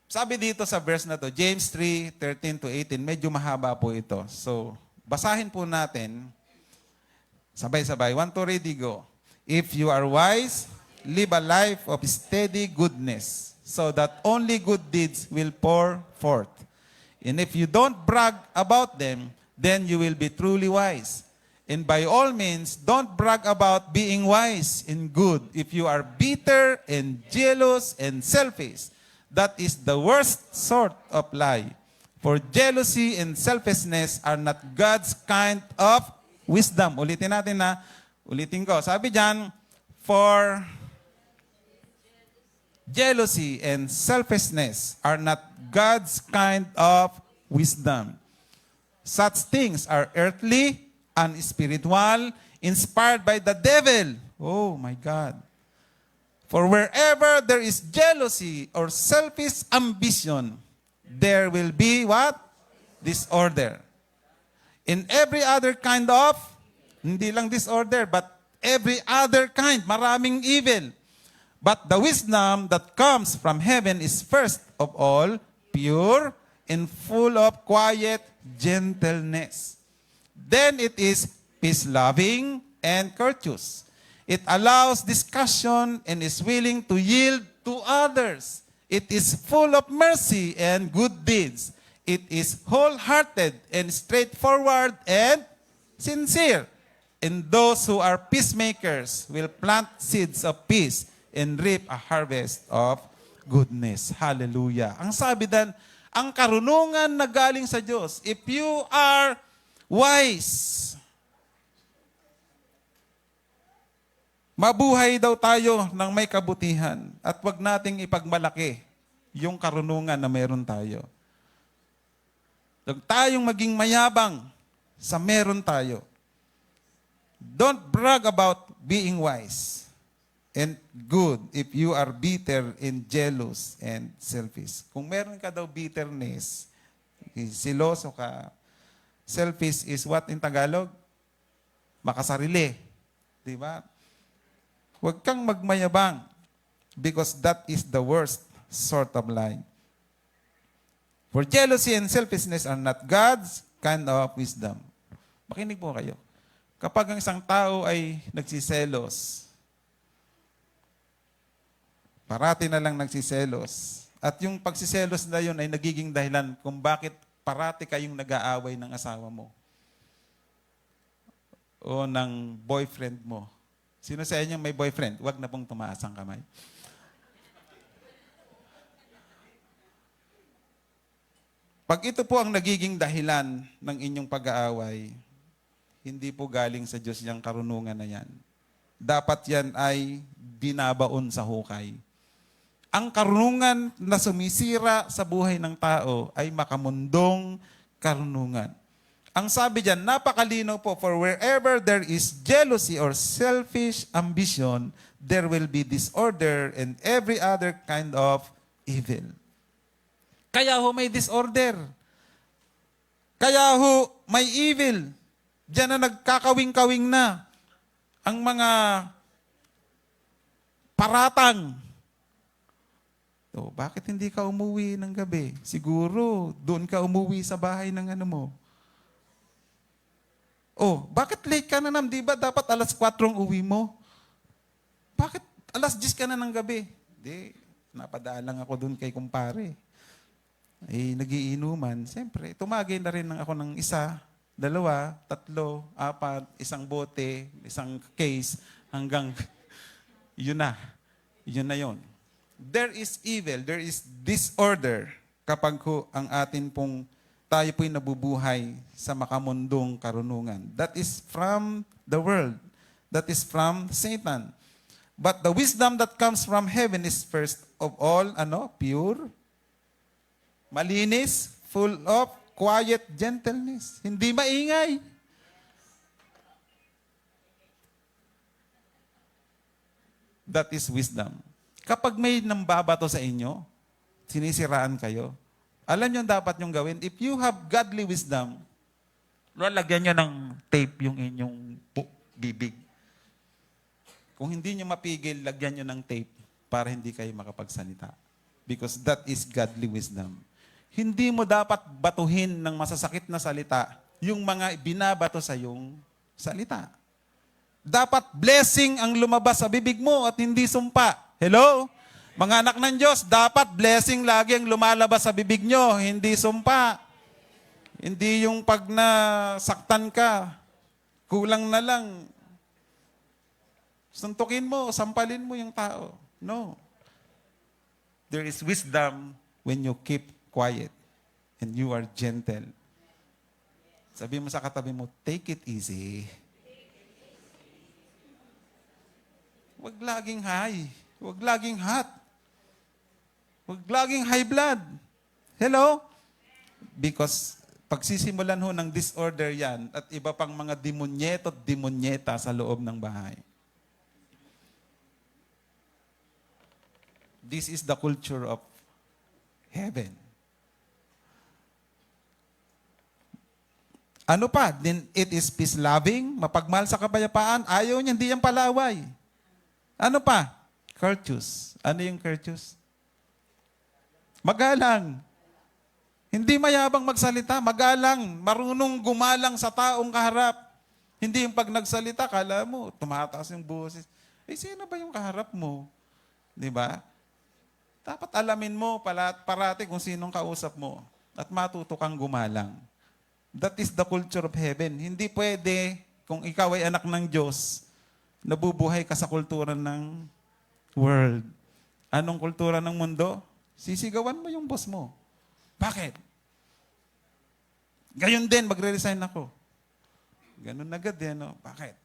Sabi dito sa verse na to, James 3:13-18, medyo mahaba po ito. So, basahin po natin, sabay-sabay. 1, 2, ready, go. If you are wise, live a life of steady goodness, so that only good deeds will pour forth. And if you don't brag about them, then you will be truly wise. And by all means, don't brag about being wise and good. If you are bitter and jealous and selfish, that is the worst sort of lie. For jealousy and selfishness are not God's kind of wisdom. Ulitin natin na. Ulitin ko. Sabi dyan, for jealousy and selfishness are not God's kind of wisdom. Such things are earthly, unspiritual, inspired by the devil. Oh my God. For wherever there is jealousy or selfish ambition, there will be what? Disorder. In every other kind of, hindi lang disorder, but every other kind, maraming evil. But the wisdom that comes from heaven is first of all pure and full of quiet gentleness. Then it is peace-loving and courteous. It allows discussion and is willing to yield to others. It is full of mercy and good deeds. It is wholehearted and straightforward and sincere. And those who are peacemakers will plant seeds of peace and reap a harvest of goodness. Hallelujah. Ang sabi dan, ang karunungan na galing sa Diyos, if you are wise, mabuhay daw tayo ng may kabutihan at wag nating ipagmalaki yung karunungan na meron tayo. Huwag tayong maging mayabang sa meron tayo. Don't brag about being wise and good if you are bitter and jealous and selfish. Kung meron ka daw bitterness, siloso ka, selfish is what in Tagalog? Makasarili. Di ba? Huwag kang magmayabang because that is the worst sort of lie. For jealousy and selfishness are not God's kind of wisdom. Makinig po kayo. Kapag ang isang tao ay nagsiselos, parati na lang nagsiselos, at yung pagsiselos na yun ay nagiging dahilan kung bakit parati kayong nag-aaway ng asawa mo o ng boyfriend mo. Sino sa inyo may boyfriend? Huwag na pong tumaas ang kamay. Pag ito po ang nagiging dahilan ng inyong pag-aaway, hindi po galing sa Diyos yung karunungan na yan. Dapat yan ay binabaon sa hukay. Ang karunungan na sumisira sa buhay ng tao ay makamundong karunungan. Ang sabi diyan, napakalinaw po, for wherever there is jealousy or selfish ambition, there will be disorder and every other kind of evil. Kaya ho may disorder. Kaya ho may evil. Diyan na nagkakawing-kawing na ang mga paratang. So, bakit hindi ka umuwi ng gabi? Siguro, doon ka umuwi sa bahay ng ano mo. Oh, bakit late ka na nam? Di ba dapat alas 4 uwi mo? Bakit alas 10 ka na ng gabi? Di, napadaan lang ako doon kay kumpare. Eh, nagiinuman. Siyempre, tumagay na rin ako ng 1, 2, 3, 4, isang bote, isang case, hanggang yun na. Yun na yun. There is evil, there is disorder kapag ang atin pong tayo po'y nabubuhay sa makamundong karunungan. That is from the world. That is from Satan. But the wisdom that comes from heaven is first of all, pure, malinis, full of quiet gentleness. Hindi maingay. That is wisdom. Kapag may nambabato sa inyo, sinisiraan kayo, alam nyo dapat nyong gawin, if you have godly wisdom, lalagyan nyo ng tape yung inyong bibig. Kung hindi nyo mapigil, lagyan nyo ng tape para hindi kayo makapagsalita. Because that is godly wisdom. Hindi mo dapat batuhin ng masasakit na salita yung mga binabato sa yung salita. Dapat blessing ang lumabas sa bibig mo at hindi sumpa. Hello? Mga anak ng Diyos, dapat blessing lagi ang lumalabas sa bibig nyo, hindi sumpa. Hindi yung pag nasaktan ka, kulang na lang, suntukin mo, sampalin mo yung tao. No. There is wisdom when you keep quiet and you are gentle. Sabi mo sa katabi mo, take it easy. Huwag laging high. Huwag laging hot. Huwag laging high blood. Hello? Because pagsisimulan ho ng disorder yan at iba pang mga demonyeto at demonyeta sa loob ng bahay. This is the culture of heaven. Ano pa? Then it is peace-loving, mapagmahal sa kapayapaan. Ayaw niya, hindi yan palaway. Ano pa? Courteous. Ano yung courteous? Magalang. Hindi mayabang magsalita, magalang, marunong gumalang sa taong kaharap. Hindi yung pag nagsalita, kala mo, tumataas yung boses. Eh, sino ba yung kaharap mo? Di ba? Dapat alamin mo parati kung sinong kausap mo at matuto kang gumalang. That is the culture of heaven. Hindi pwede, kung ikaw ay anak ng Diyos, nabubuhay ka sa kultura ng world. Anong kultura ng mundo? Sisigawan mo yung boss mo. Bakit? Gayon din, magre-resign ako. Ganun agad din, no? Bakit?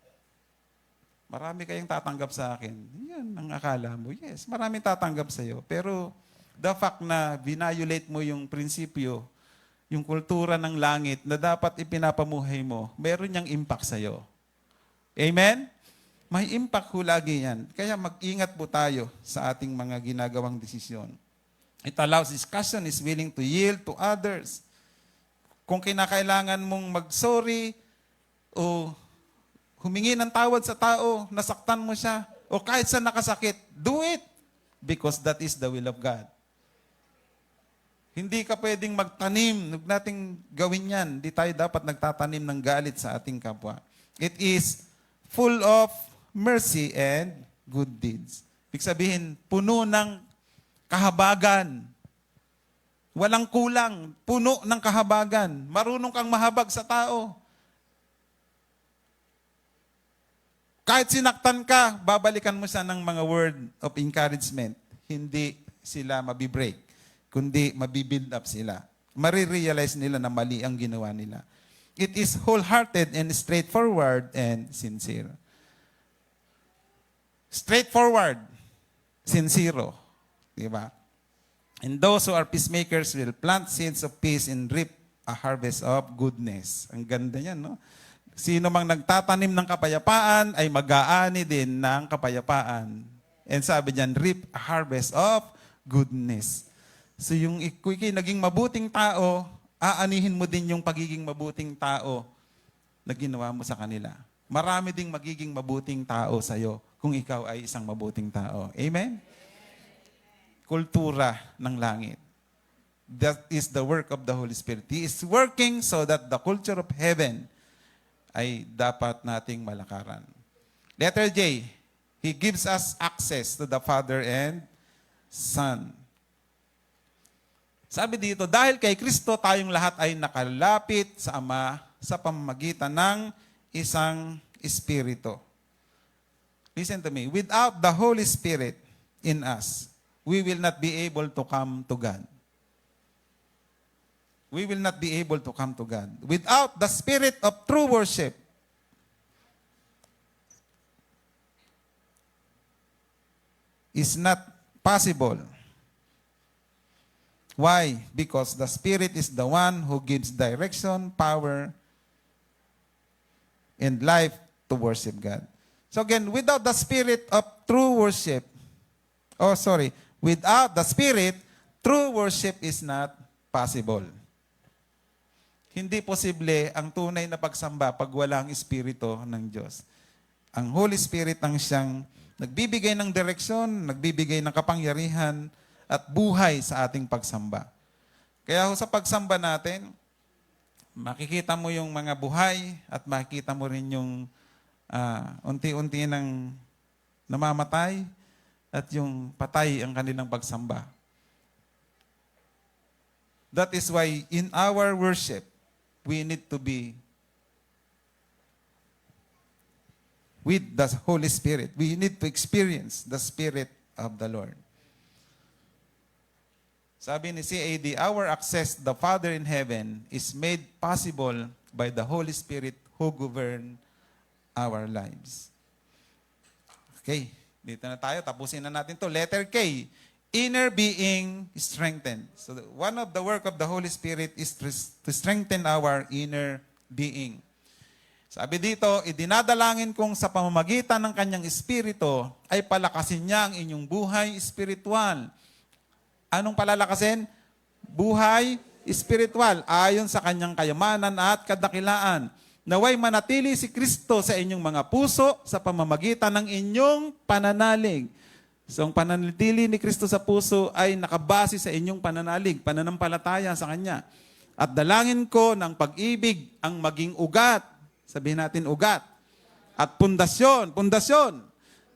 Marami kayong tatanggap sa akin. Yan ang akala mo. Yes, maraming tatanggap sa iyo. Pero the fact na violate mo yung prinsipyo, yung kultura ng langit na dapat ipinapamuhay mo, meron niyang impact sa iyo. Amen? May impact ho lagi yan. Kaya mag-ingat po tayo sa ating mga ginagawang desisyon. It allows discussion, is willing to yield to others. Kung kinakailangan mong mag-sorry o humingi ng tawad sa tao, nasaktan mo siya, o kahit sa nakasakit, do it. Because that is the will of God. Hindi ka pwedeng magtanim. Huwag nating gawin yan. Hindi tayo dapat nagtatanim ng galit sa ating kapwa. It is full of mercy and good deeds. Ibig sabihin, puno ng kahabagan. Walang kulang. Puno ng kahabagan. Marunong kang mahabag sa tao. Kahit sinaktan ka, babalikan mo siya ng mga word of encouragement. Hindi sila mabibreak, kundi mabibuild up sila. Marirealize nila na mali ang ginawa nila. It is wholehearted and straightforward and sincere. Straightforward, sincero. Diba? And those who are peacemakers will plant seeds of peace and reap a harvest of goodness. Ang ganda niyan, no? Sino mang nagtatanim ng kapayapaan ay mag-aani din ng kapayapaan. And sabi diyan, reap a harvest of goodness. So yung ikay naging mabuting tao, aanihin mo din yung pagiging mabuting tao na ginawa mo sa kanila. Marami ding magiging mabuting tao sa'yo kung ikaw ay isang mabuting tao. Amen? Kultura ng langit. That is the work of the Holy Spirit. He is working so that the culture of heaven ay dapat nating malakaran. Letter J, He gives us access to the Father and Son. Sabi dito, dahil kay Kristo tayong lahat ay nakalapit sa Ama sa pamamagitan ng isang Espiritu. Listen to me. Without the Holy Spirit in us, we will not be able to come to God. We will not be able to come to God. Without the spirit of true worship, is not possible. Why? Because the Spirit is the one who gives direction, power, and life to worship God. So again, without the spirit of true worship, without the Spirit, true worship is not possible. Hindi posible ang tunay na pagsamba pag walang Espiritu ng Diyos. Ang Holy Spirit ang siyang nagbibigay ng direksyon, nagbibigay ng kapangyarihan at buhay sa ating pagsamba. Kaya sa pagsamba natin, makikita mo yung mga buhay at makikita mo rin yung unti-unti ng namamatay at yung patay ang kanilang pagsamba. That is why in our worship, we need to be with the Holy Spirit. We need to experience the Spirit of the Lord. Sabi ni CAD, our access to the Father in heaven is made possible by the Holy Spirit who govern our lives. Okay, dito na tayo. Tapusin na natin to. Letter K. inner being strengthened. So one of the work of the Holy Spirit is to strengthen our inner being. Sabi dito, idinadalangin kong sa pamamagitan ng kanyang espiritu ay palakasin niya ang inyong buhay espiritual. Anong palalakasin? Buhay espiritual ayon sa kanyang kayamanan at kadakilaan. Naway manatili si Kristo sa inyong mga puso sa pamamagitan ng inyong pananalig. So ang pananatili ni Kristo sa puso ay nakabase sa inyong pananalig, pananampalataya sa Kanya. At dalangin ko ng pag-ibig ang maging ugat, sabihin natin ugat, at pundasyon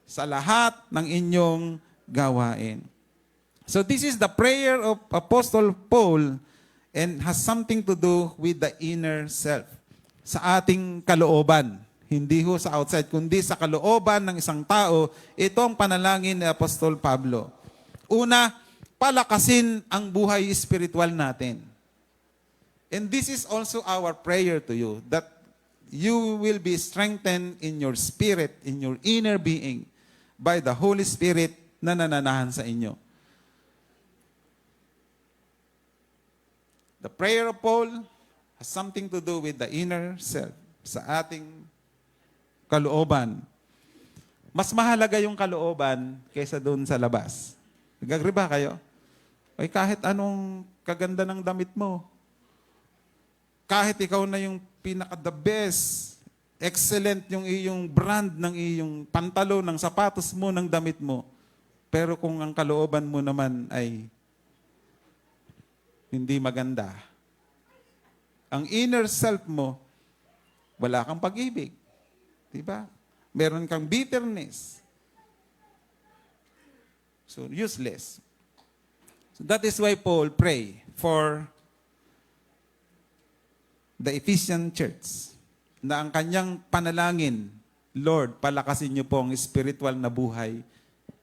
sa lahat ng inyong gawain. So this is the prayer of Apostle Paul and has something to do with the inner self. Sa ating kalooban. Hindi ho sa outside, kundi sa kalooban ng isang tao, ito ang panalangin ni Apostol Pablo. Una, palakasin ang buhay espiritual natin. And this is also our prayer to you, that you will be strengthened in your spirit, in your inner being, by the Holy Spirit na nananahan sa inyo. The prayer of Paul has something to do with the inner self, sa ating kalooban. Mas mahalaga yung kalooban kaysa doon sa labas. Nag-agree ba kayo? Ay kahit anong kaganda ng damit mo, kahit ikaw na yung pinaka-the best, excellent yung iyong brand ng iyong pantalo, ng sapatos mo, ng damit mo, pero kung ang kalooban mo naman ay hindi maganda, ang inner self mo, wala kang pag-ibig. Diba? Meron kang bitterness. So, useless. So, that is why Paul pray for the Ephesian church na ang kanyang panalangin, Lord, palakasin niyo po ang spiritual na buhay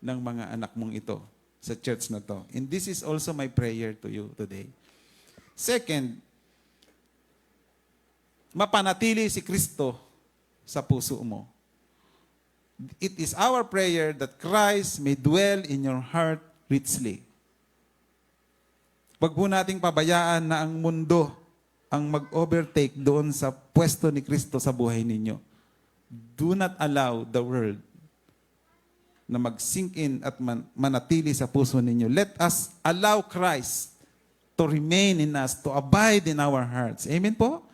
ng mga anak mong ito sa church na to. And this is also my prayer to you today. Second, mapanatili si Kristo sa puso mo. It is our prayer that Christ may dwell in your heart richly. Huwag po nating pabayaan na ang mundo ang mag-overtake doon sa pwesto ni Kristo sa buhay ninyo. Do not allow the world na mag-sink in at manatili sa puso ninyo. Let us allow Christ to remain in us, to abide in our hearts. Amen po?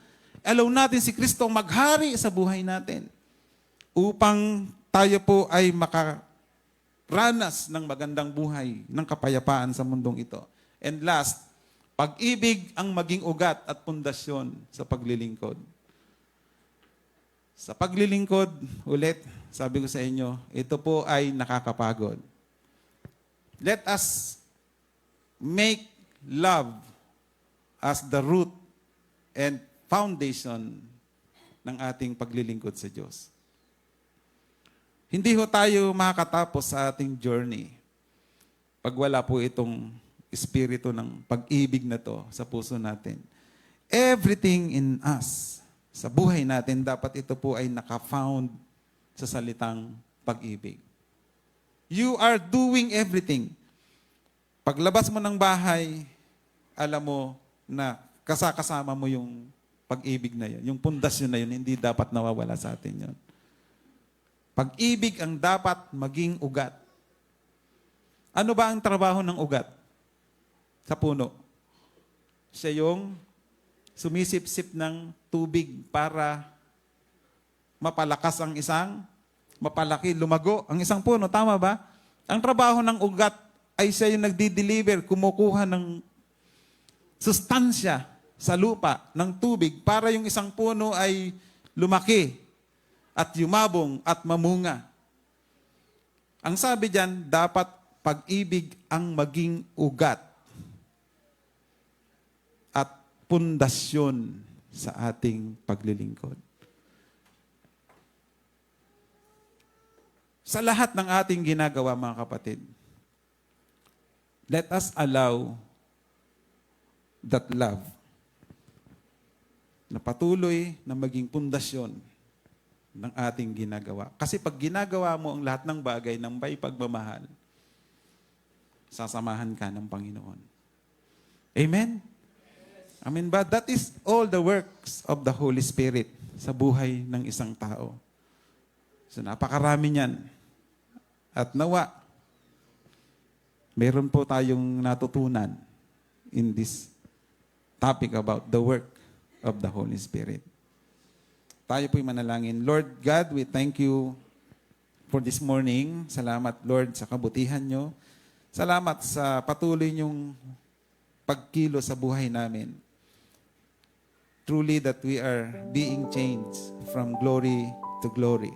Allow natin si Kristo maghari sa buhay natin upang tayo po ay makaranas ng magandang buhay, ng kapayapaan sa mundong ito. And last, pag-ibig ang maging ugat at pundasyon sa paglilingkod. Sa paglilingkod, ulit, sabi ko sa inyo, ito po ay nakakapagod. Let us make love as the root and foundation ng ating paglilingkod sa Diyos. Hindi ho tayo makakatapos sa ating journey pag wala po itong espiritu ng pag-ibig na to sa puso natin. Everything in us, sa buhay natin, dapat ito po ay naka-found sa salitang pag-ibig. You are doing everything. Paglabas mo ng bahay, alam mo na kasama mo yung pag-ibig na yun. Yung pundasyon na yun, hindi dapat nawawala sa atin yun. Pag-ibig ang dapat maging ugat. Ano ba ang trabaho ng ugat sa puno? Siya yung sumisip-sip ng tubig para mapalakas ang mapalaki, lumago ang isang puno. Tama ba? Ang trabaho ng ugat ay siya yung nagdi-deliver, kumukuha ng sustansya sa lupa ng tubig para yung isang puno ay lumaki at yumabong at mamunga. Ang sabi diyan, dapat pag-ibig ang maging ugat at pundasyon sa ating paglilingkod. Sa lahat ng ating ginagawa, mga kapatid, let us allow that love na patuloy na maging pundasyon ng ating ginagawa. Kasi pag ginagawa mo ang lahat ng bagay ng may pagmamahal, sasamahan ka ng Panginoon. Amen? Amen ba? That is all the works of the Holy Spirit sa buhay ng isang tao. So napakarami niyan. At nawa, meron po tayong natutunan in this topic about the work of the Holy Spirit. Tayo po'y manalangin. Lord God, we thank you for this morning. Salamat, Lord, sa kabutihan nyo. Salamat sa patuloy nyong pagkilo sa buhay namin. Truly that we are being changed from glory to glory.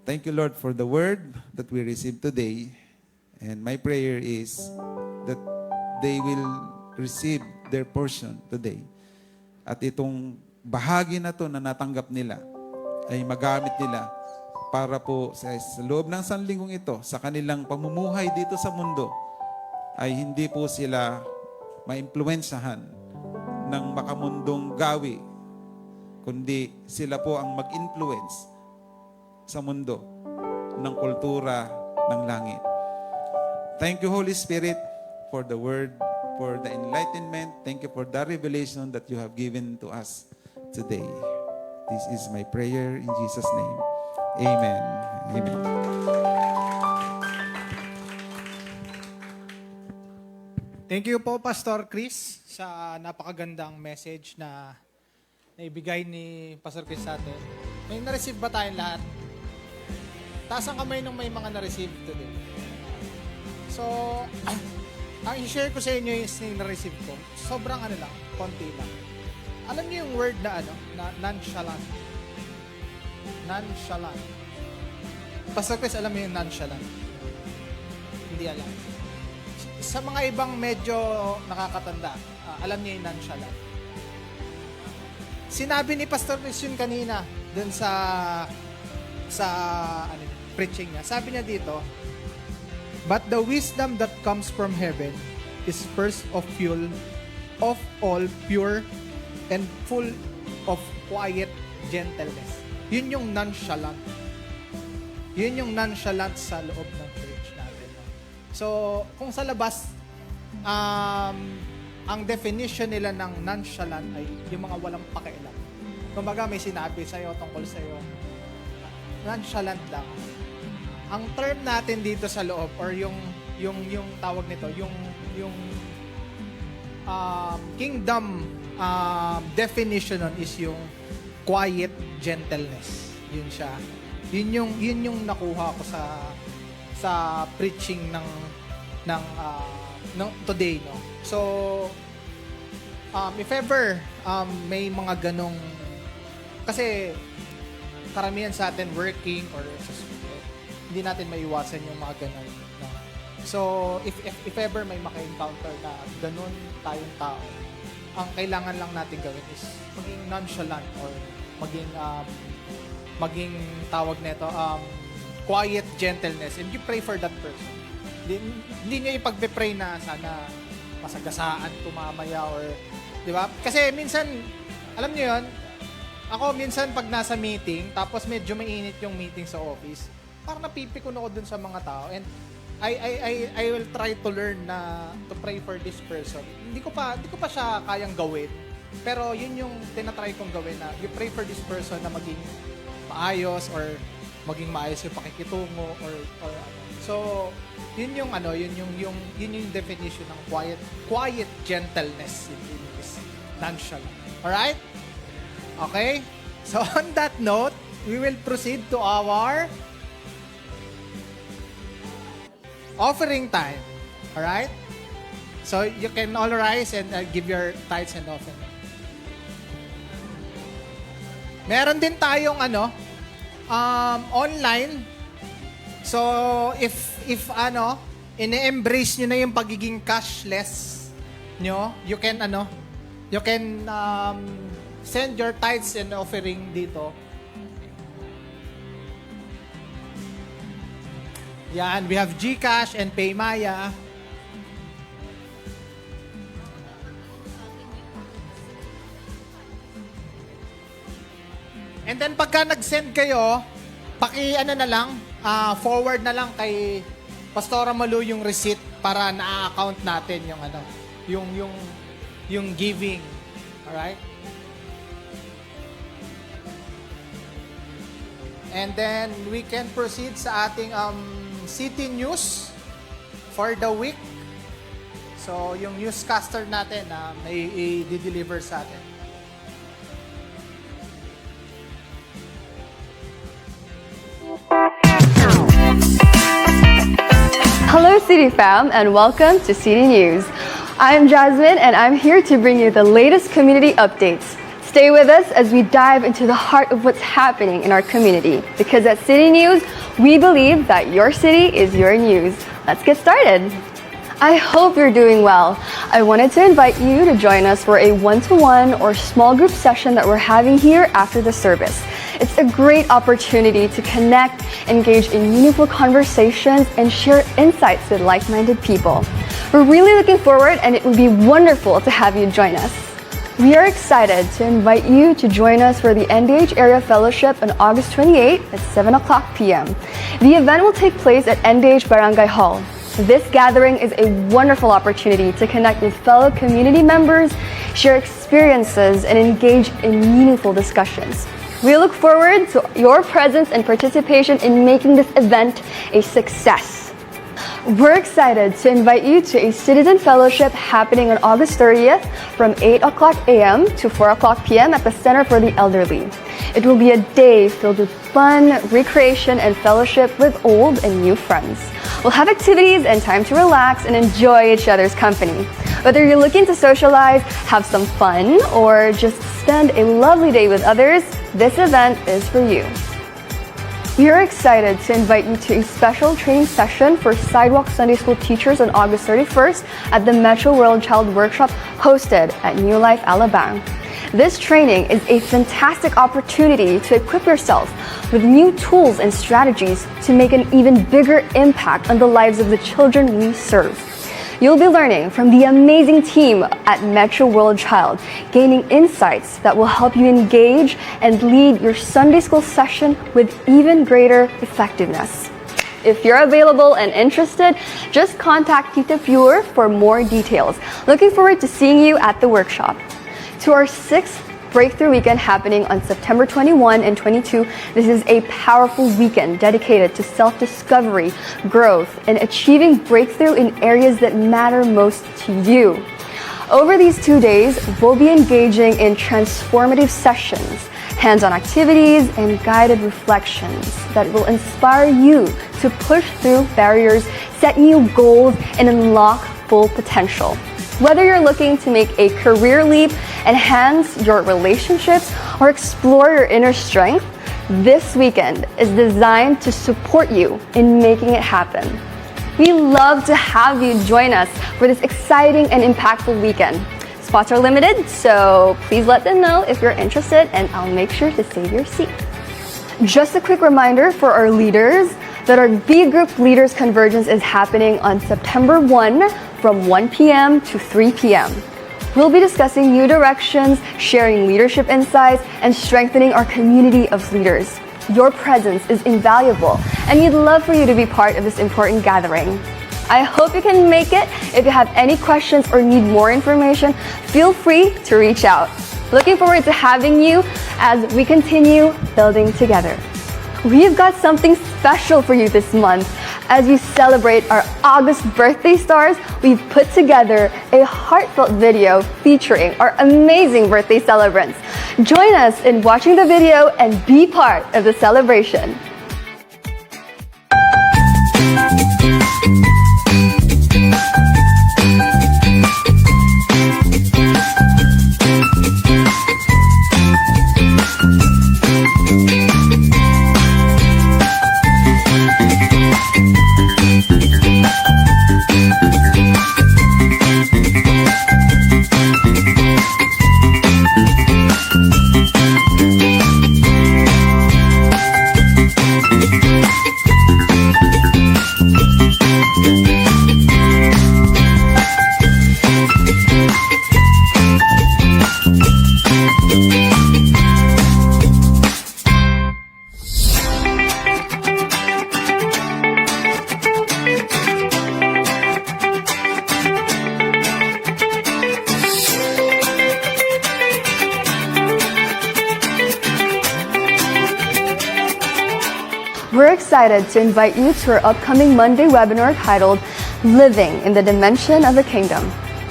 Thank you, Lord, for the word that we received today. And my prayer is that they will receive their portion today. At itong bahagi na to na natanggap nila ay magamit nila para po sa loob ng sanlinggong ito, sa kanilang pamumuhay dito sa mundo, ay hindi po sila maimpluwensyahan ng makamundong gawi, kundi sila po ang mag-influence sa mundo ng kultura ng langit. Thank you, Holy Spirit, for the word, for the enlightenment. Thank you for the revelation that you have given to us today. This is my prayer in Jesus' name. Amen. Amen. Thank you po, Pastor Chris, sa napakagandang message na naibigay ni Pastor Chris sa atin. May na-receive ba tayong lahat? Taas ang kamay nung may mga na-receive today. So, ang i-share ko sa inyo is yung na-receive ko. Sobrang lang, konti lang. Alam niyo yung word na na nonchalant. Nonchalant. Pastor Chris, alam mo yung nonchalant? Hindi alam. Sa mga ibang medyo nakakatanda, alam niyo yung nonchalant. Sinabi ni Pastor Chris yun kanina dun sa preaching niya. Sabi niya dito, "But the wisdom that comes from heaven is first of all pure and full of quiet gentleness." Yun yung nonchalant. Yun yung nonchalant sa loob ng church natin. So, kung sa labas, ang definition nila ng nonchalant ay yung mga walang pakialam. Kumbaga may sinabi sa'yo tungkol sa'yo, nonchalant lang. Ang term natin dito sa loob or yung tawag nito, yung kingdom definition nun is yung quiet gentleness. Yun siya. Yun yung nakuha ko sa preaching ng today, no. So if ever may mga ganong, kasi karamihan sa atin working or hindi natin maiwasan yung mga ganon, no? So if ever may maka-encounter na ganon tayong tao, ang kailangan lang natin gawin is maging nonchalant or maging tawag nito quiet gentleness, and you pray for that person. Hindi niyo ipagpe-pray na sana masagasaan tumamaya or, di ba? Kasi minsan, alam niyo yun, ako minsan pag nasa meeting, tapos medyo mainit yung meeting sa office, parang napipikon ako dun sa mga tao, and I will try to learn na to pray for this person. Hindi ko pa siya kayang gawin, pero yun yung tinatry kong gawin, na you pray for this person na maging maayos or maging maayos yung pakikitungo or so yun yung definition ng quiet gentleness in English, nonchalant. All right? Okay? So on that note, we will proceed to our offering time. All right? So you can all rise and give your tithes and offering. Meron din tayong online. So if ine-embrace niyo na yung pagiging cashless nyo, you can send your tithes and offering dito. Yan, we have GCash and PayMaya. And then pagka nag-send kayo, forward na lang kay Pastora Malu yung receipt para na-account natin yung ano, yung giving. Alright? And then we can proceed sa ating city news for the week. So, yung newscaster natin na may i-deliver sa atin. Hello City Fam and welcome to City News. I'm Jasmine and I'm here to bring you the latest community updates. Stay with us as we dive into the heart of what's happening in our community, because at City News, we believe that your city is your news. Let's get started. I hope you're doing well. I wanted to invite you to join us for a one-to-one or small group session that we're having here after the service. It's a great opportunity to connect, engage in meaningful conversations, and share insights with like-minded people. We're really looking forward, and it would be wonderful to have you join us. We are excited to invite you to join us for the NDH Area Fellowship on August 28 at 7 o'clock p.m. The event will take place at NDH Barangay Hall. This gathering is a wonderful opportunity to connect with fellow community members, share experiences, and engage in meaningful discussions. We look forward to your presence and participation in making this event a success. We're excited to invite you to a Citizen Fellowship happening on August 30th from 8 o'clock a.m. to 4 o'clock p.m. at the Center for the Elderly. It will be a day filled with fun, recreation, and fellowship with old and new friends. We'll have activities and time to relax and enjoy each other's company. Whether you're looking to socialize, have some fun, or just spend a lovely day with others, this event is for you. We are excited to invite you to a special training session for Sidewalk Sunday School teachers on August 31st at the Metro World Child Workshop hosted at New Life, Alabang. This training is a fantastic opportunity to equip yourself with new tools and strategies to make an even bigger impact on the lives of the children we serve. You'll be learning from the amazing team at Metro World Child, gaining insights that will help you engage and lead your Sunday school session with even greater effectiveness. If you're available and interested, just contact Tita Pure for more details. Looking forward to seeing you at the workshop. To our 6th Breakthrough Weekend happening on September 21 and 22, this is a powerful weekend dedicated to self-discovery, growth, and achieving breakthrough in areas that matter most to you. Over these 2 days, we'll be engaging in transformative sessions, hands-on activities, and guided reflections that will inspire you to push through barriers, set new goals, and unlock full potential. Whether you're looking to make a career leap, enhance your relationships, or explore your inner strength, this weekend is designed to support you in making it happen. We love to have you join us for this exciting and impactful weekend. Spots are limited, so please let them know if you're interested, and I'll make sure to save your seat. Just a quick reminder for our leaders that our B Group Leaders Convergence is happening on September 1 from 1 p.m. to 3 p.m. We'll be discussing new directions, sharing leadership insights, and strengthening our community of leaders. Your presence is invaluable, and we'd love for you to be part of this important gathering. I hope you can make it. If you have any questions or need more information, feel free to reach out. Looking forward to having you as we continue building together. We've got something special for you this month. As we celebrate our August birthday stars, we've put together a heartfelt video featuring our amazing birthday celebrants. Join us in watching the video and be part of the celebration. we're excited to invite you to our upcoming Monday webinar titled Living in the Dimension of the Kingdom.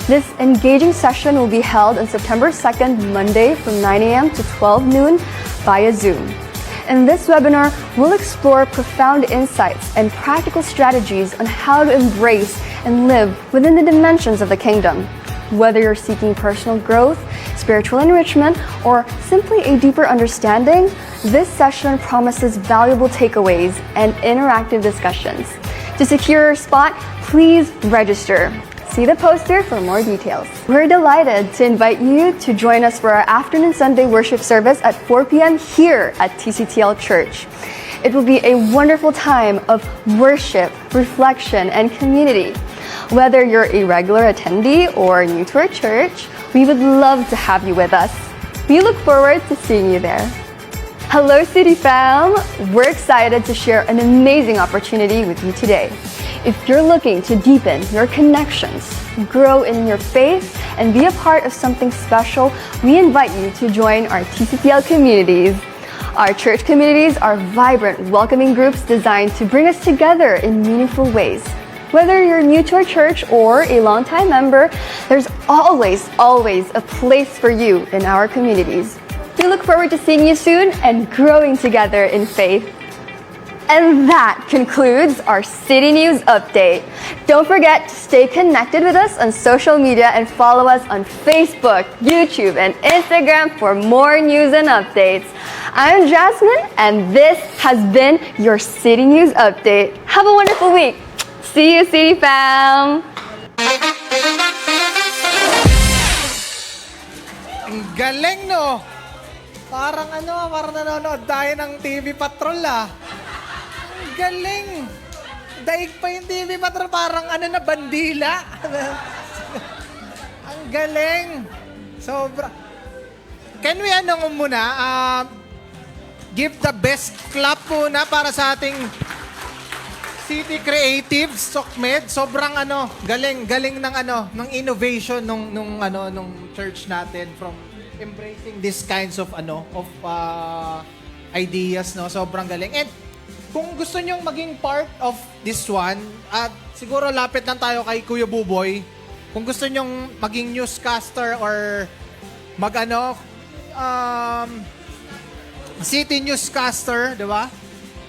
This engaging session will be held on September 2nd, Monday from 9 a.m. to 12 noon via Zoom. In this webinar, we'll explore profound insights and practical strategies on how to embrace and live within the dimensions of the kingdom. Whether you're seeking personal growth, spiritual enrichment, or simply a deeper understanding, this session promises valuable takeaways and interactive discussions. To secure your spot, please register. See the poster for more details. We're delighted to invite you to join us for our afternoon Sunday worship service at 4 p.m. here at TCTL Church. It will be a wonderful time of worship, reflection, and community. Whether you're a regular attendee or new to our church, we would love to have you with us. We look forward to seeing you there. Hello, City Fam! We're excited to share an amazing opportunity with you today. If you're looking to deepen your connections, grow in your faith, and be a part of something special, we invite you to join our TCTL communities. Our church communities are vibrant, welcoming groups designed to bring us together in meaningful ways. Whether you're new to our church or a longtime member, there's always a place for you in our communities. We look forward to seeing you soon and growing together in faith. And that concludes our City News Update. Don't forget to stay connected with us on social media and follow us on Facebook, YouTube, and Instagram for more news and updates. I'm Jasmine, and this has been your City News Update. Have a wonderful week. See you, City Fam! Ang galing, no? Parang nanonood tayo ng TV Patrol, Ang galing. Daig pa yung TV Patrol, parang bandila. Ang galing. Sobra. Can we muna, give the best clap muna para sa ating City Creatives, SOCMED. Sobrang galing ng innovation nung church natin from embracing these kinds of ideas, no. Sobrang galing. And kung gusto nyong maging part of this one, at siguro lapit lang tayo kay Kuya Buboy. Kung gusto nyong maging newscaster or city newscaster, di ba?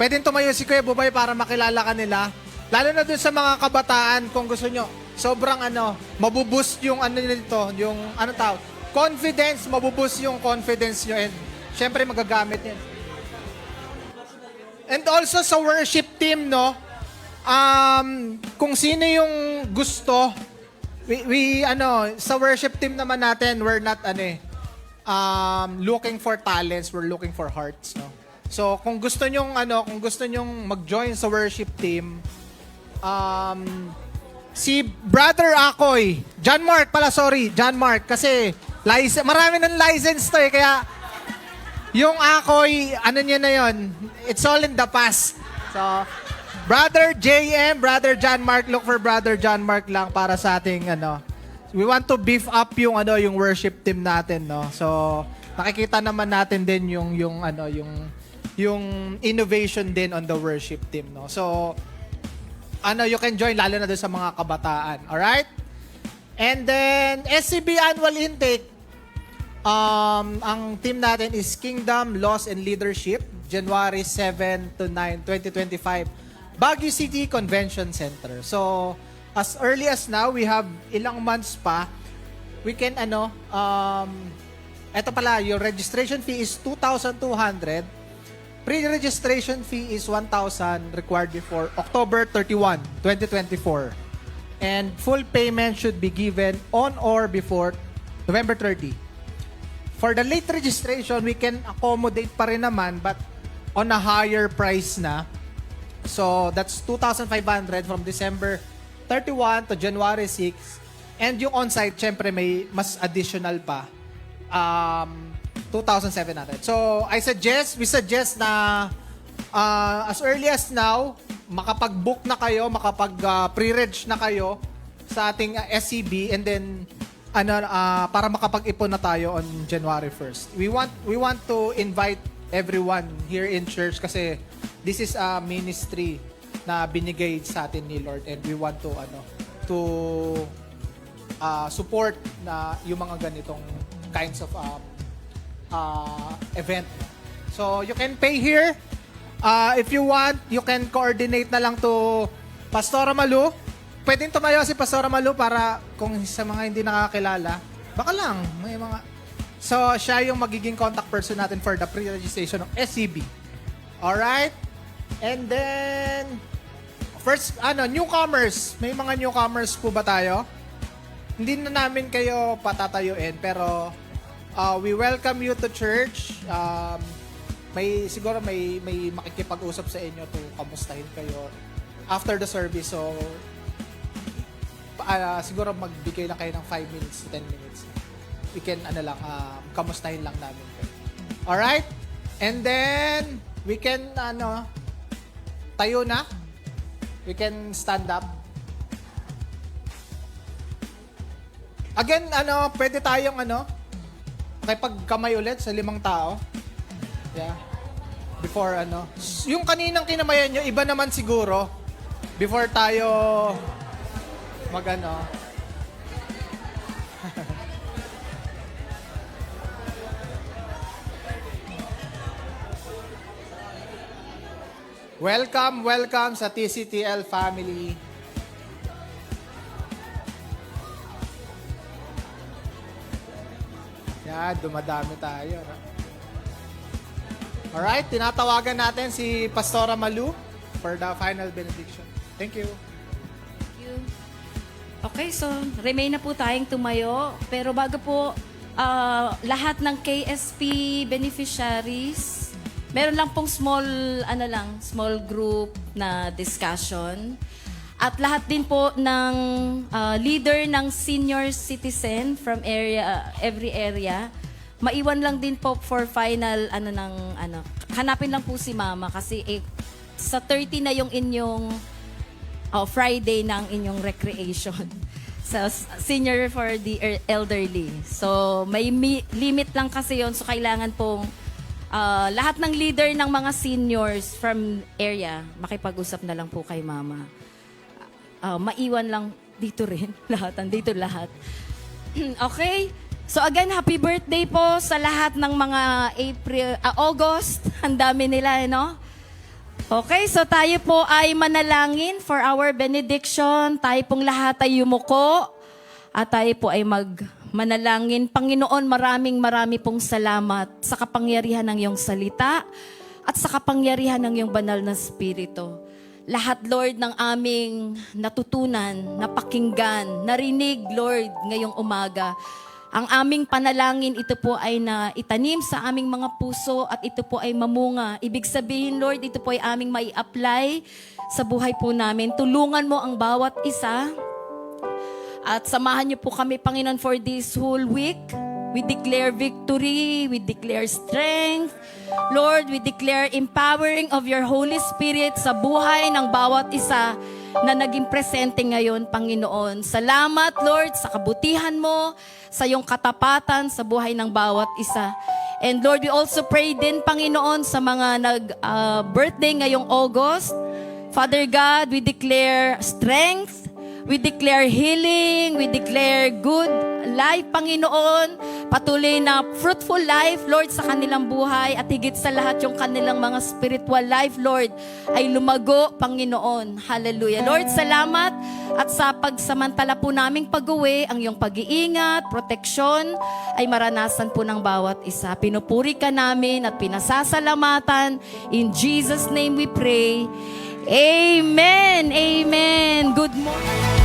Pwedeng tumayo si Kuya Buboy para makilala ka nila. Lalo na dun sa mga kabataan, kung gusto nyo, sobrang mabuboost yung nito, yung confidence, mabuboost yung confidence nyo, and syempre magagamit yan. And also sa worship team, no, kung sino yung gusto, sa worship team naman natin, we're not looking for talents, we're looking for hearts, no. So kung gusto nyong mag-join sa worship team, si Brother Akoy, John Mark, kasi marami ng license to kaya yung Akoy, niya na yon, it's all in the past. So, Brother JM, Brother John Mark, look for Brother John Mark lang para sa ating we want to beef up yung worship team natin, no. So, nakikita naman natin din yung innovation din on the worship team, no. So, you can join lalo na doon sa mga kabataan. All right? And then SCB annual intake, ang team natin is Kingdom, Laws and Leadership, January 7 to 9, 2025, Baguio City Convention Center. So, as early as now, we have ilang months pa. We can, eto pala, your registration fee is 2,200. Pre-registration fee is 1,000 required before October 31, 2024. And full payment should be given on or before November 30. For the late registration, we can accommodate pa rin naman, but on a higher price na. So, that's 2,500 from December 31 to January 6. And yung on-site, syempre may mas additional pa. 2,700. So, we suggest na as early as now, makapag-book na kayo, pre-reg na kayo sa ating SCB, and then para makapag-ipon na tayo on January 1st. We want to invite everyone here in church kasi this is a ministry na binigay sa atin ni Lord, and we want to support na yung mga ganitong kinds of event. So you can pay here. If you want, you can coordinate na lang to Pastora Malu. Pwedeng tumayo si Pastora Malu para kung sa mga hindi nakakilala, baka lang may mga. So siya yung magiging contact person natin for the pre-registration of SCB. Alright? And then first, newcomers. May mga newcomers po ba tayo? Hindi na namin kayo patatayuin, pero we welcome you to church. Siguro may makikipag-usap sa inyo to kamustahin kayo after the service. So, siguro magbigay lang kayo ng 5 minutes, 10 minutes. We can, kamustahin lang namin kayo. Alright? And then, we can, tayo na. We can stand up. Again, pwede tayong, makipagkamay ulit sa 5 tao. Yeah. Before, yung kaninang kinamayan nyo, iba naman siguro. Before tayo, Welcome sa TCTL family. Yan, dumadami tayo. Alright, tinatawagan natin si Pastora Malu for the final benediction. Thank you. Thank you. Okay, so remain na po tayong tumayo. Pero bago po lahat ng KSP beneficiaries, meron lang pong small group na discussion. At lahat din po ng leader ng senior citizen from every area, maiwan lang din po for final hanapin lang po si Mama kasi sa 30 na yung inyong Friday ng inyong recreation. So senior for the elderly. So may limit lang kasi yon, so kailangan pong lahat ng leader ng mga seniors from area, makipag-usap na lang po kay Mama. Maiwan lang dito rin. Andito lahat. Okay? So again, happy birthday po sa lahat ng mga August. Ang dami nila, no? Okay, so tayo po ay manalangin for our benediction. Tayo pong lahat ay yumuko. At tayo po ay manalangin. Panginoon, marami pong salamat sa kapangyarihan ng iyong salita at sa kapangyarihan ng iyong banal na spirito. Lahat, Lord, ng aming natutunan, napakinggan, narinig, Lord, ngayong umaga. Ang aming panalangin, ito po ay naitanim sa aming mga puso at ito po ay mamunga. Ibig sabihin, Lord, ito po ay aming mai-apply sa buhay po namin. Tulungan mo ang bawat isa. At samahan niyo po kami, Panginoon, for this whole week. We declare victory. We declare strength. Lord, we declare empowering of your Holy Spirit sa buhay ng bawat isa na naging presente ngayon, Panginoon. Salamat, Lord, sa kabutihan mo, sa iyong katapatan sa buhay ng bawat isa. And Lord, we also pray din, Panginoon, sa mga nag-birthday ngayong August. Father God, we declare strength. We declare healing. We declare good life, Panginoon. Patuloy na fruitful life, Lord, sa kanilang buhay. At higit sa lahat, yung kanilang mga spiritual life, Lord, ay lumago, Panginoon. Hallelujah. Lord, salamat. At sa pagsamantala po naming pag-uwi, ang iyong pag-iingat, proteksyon, ay maranasan po ng bawat isa. Pinupuri ka namin at pinasasalamatan. In Jesus' name we pray. Amen. Amen. Good morning.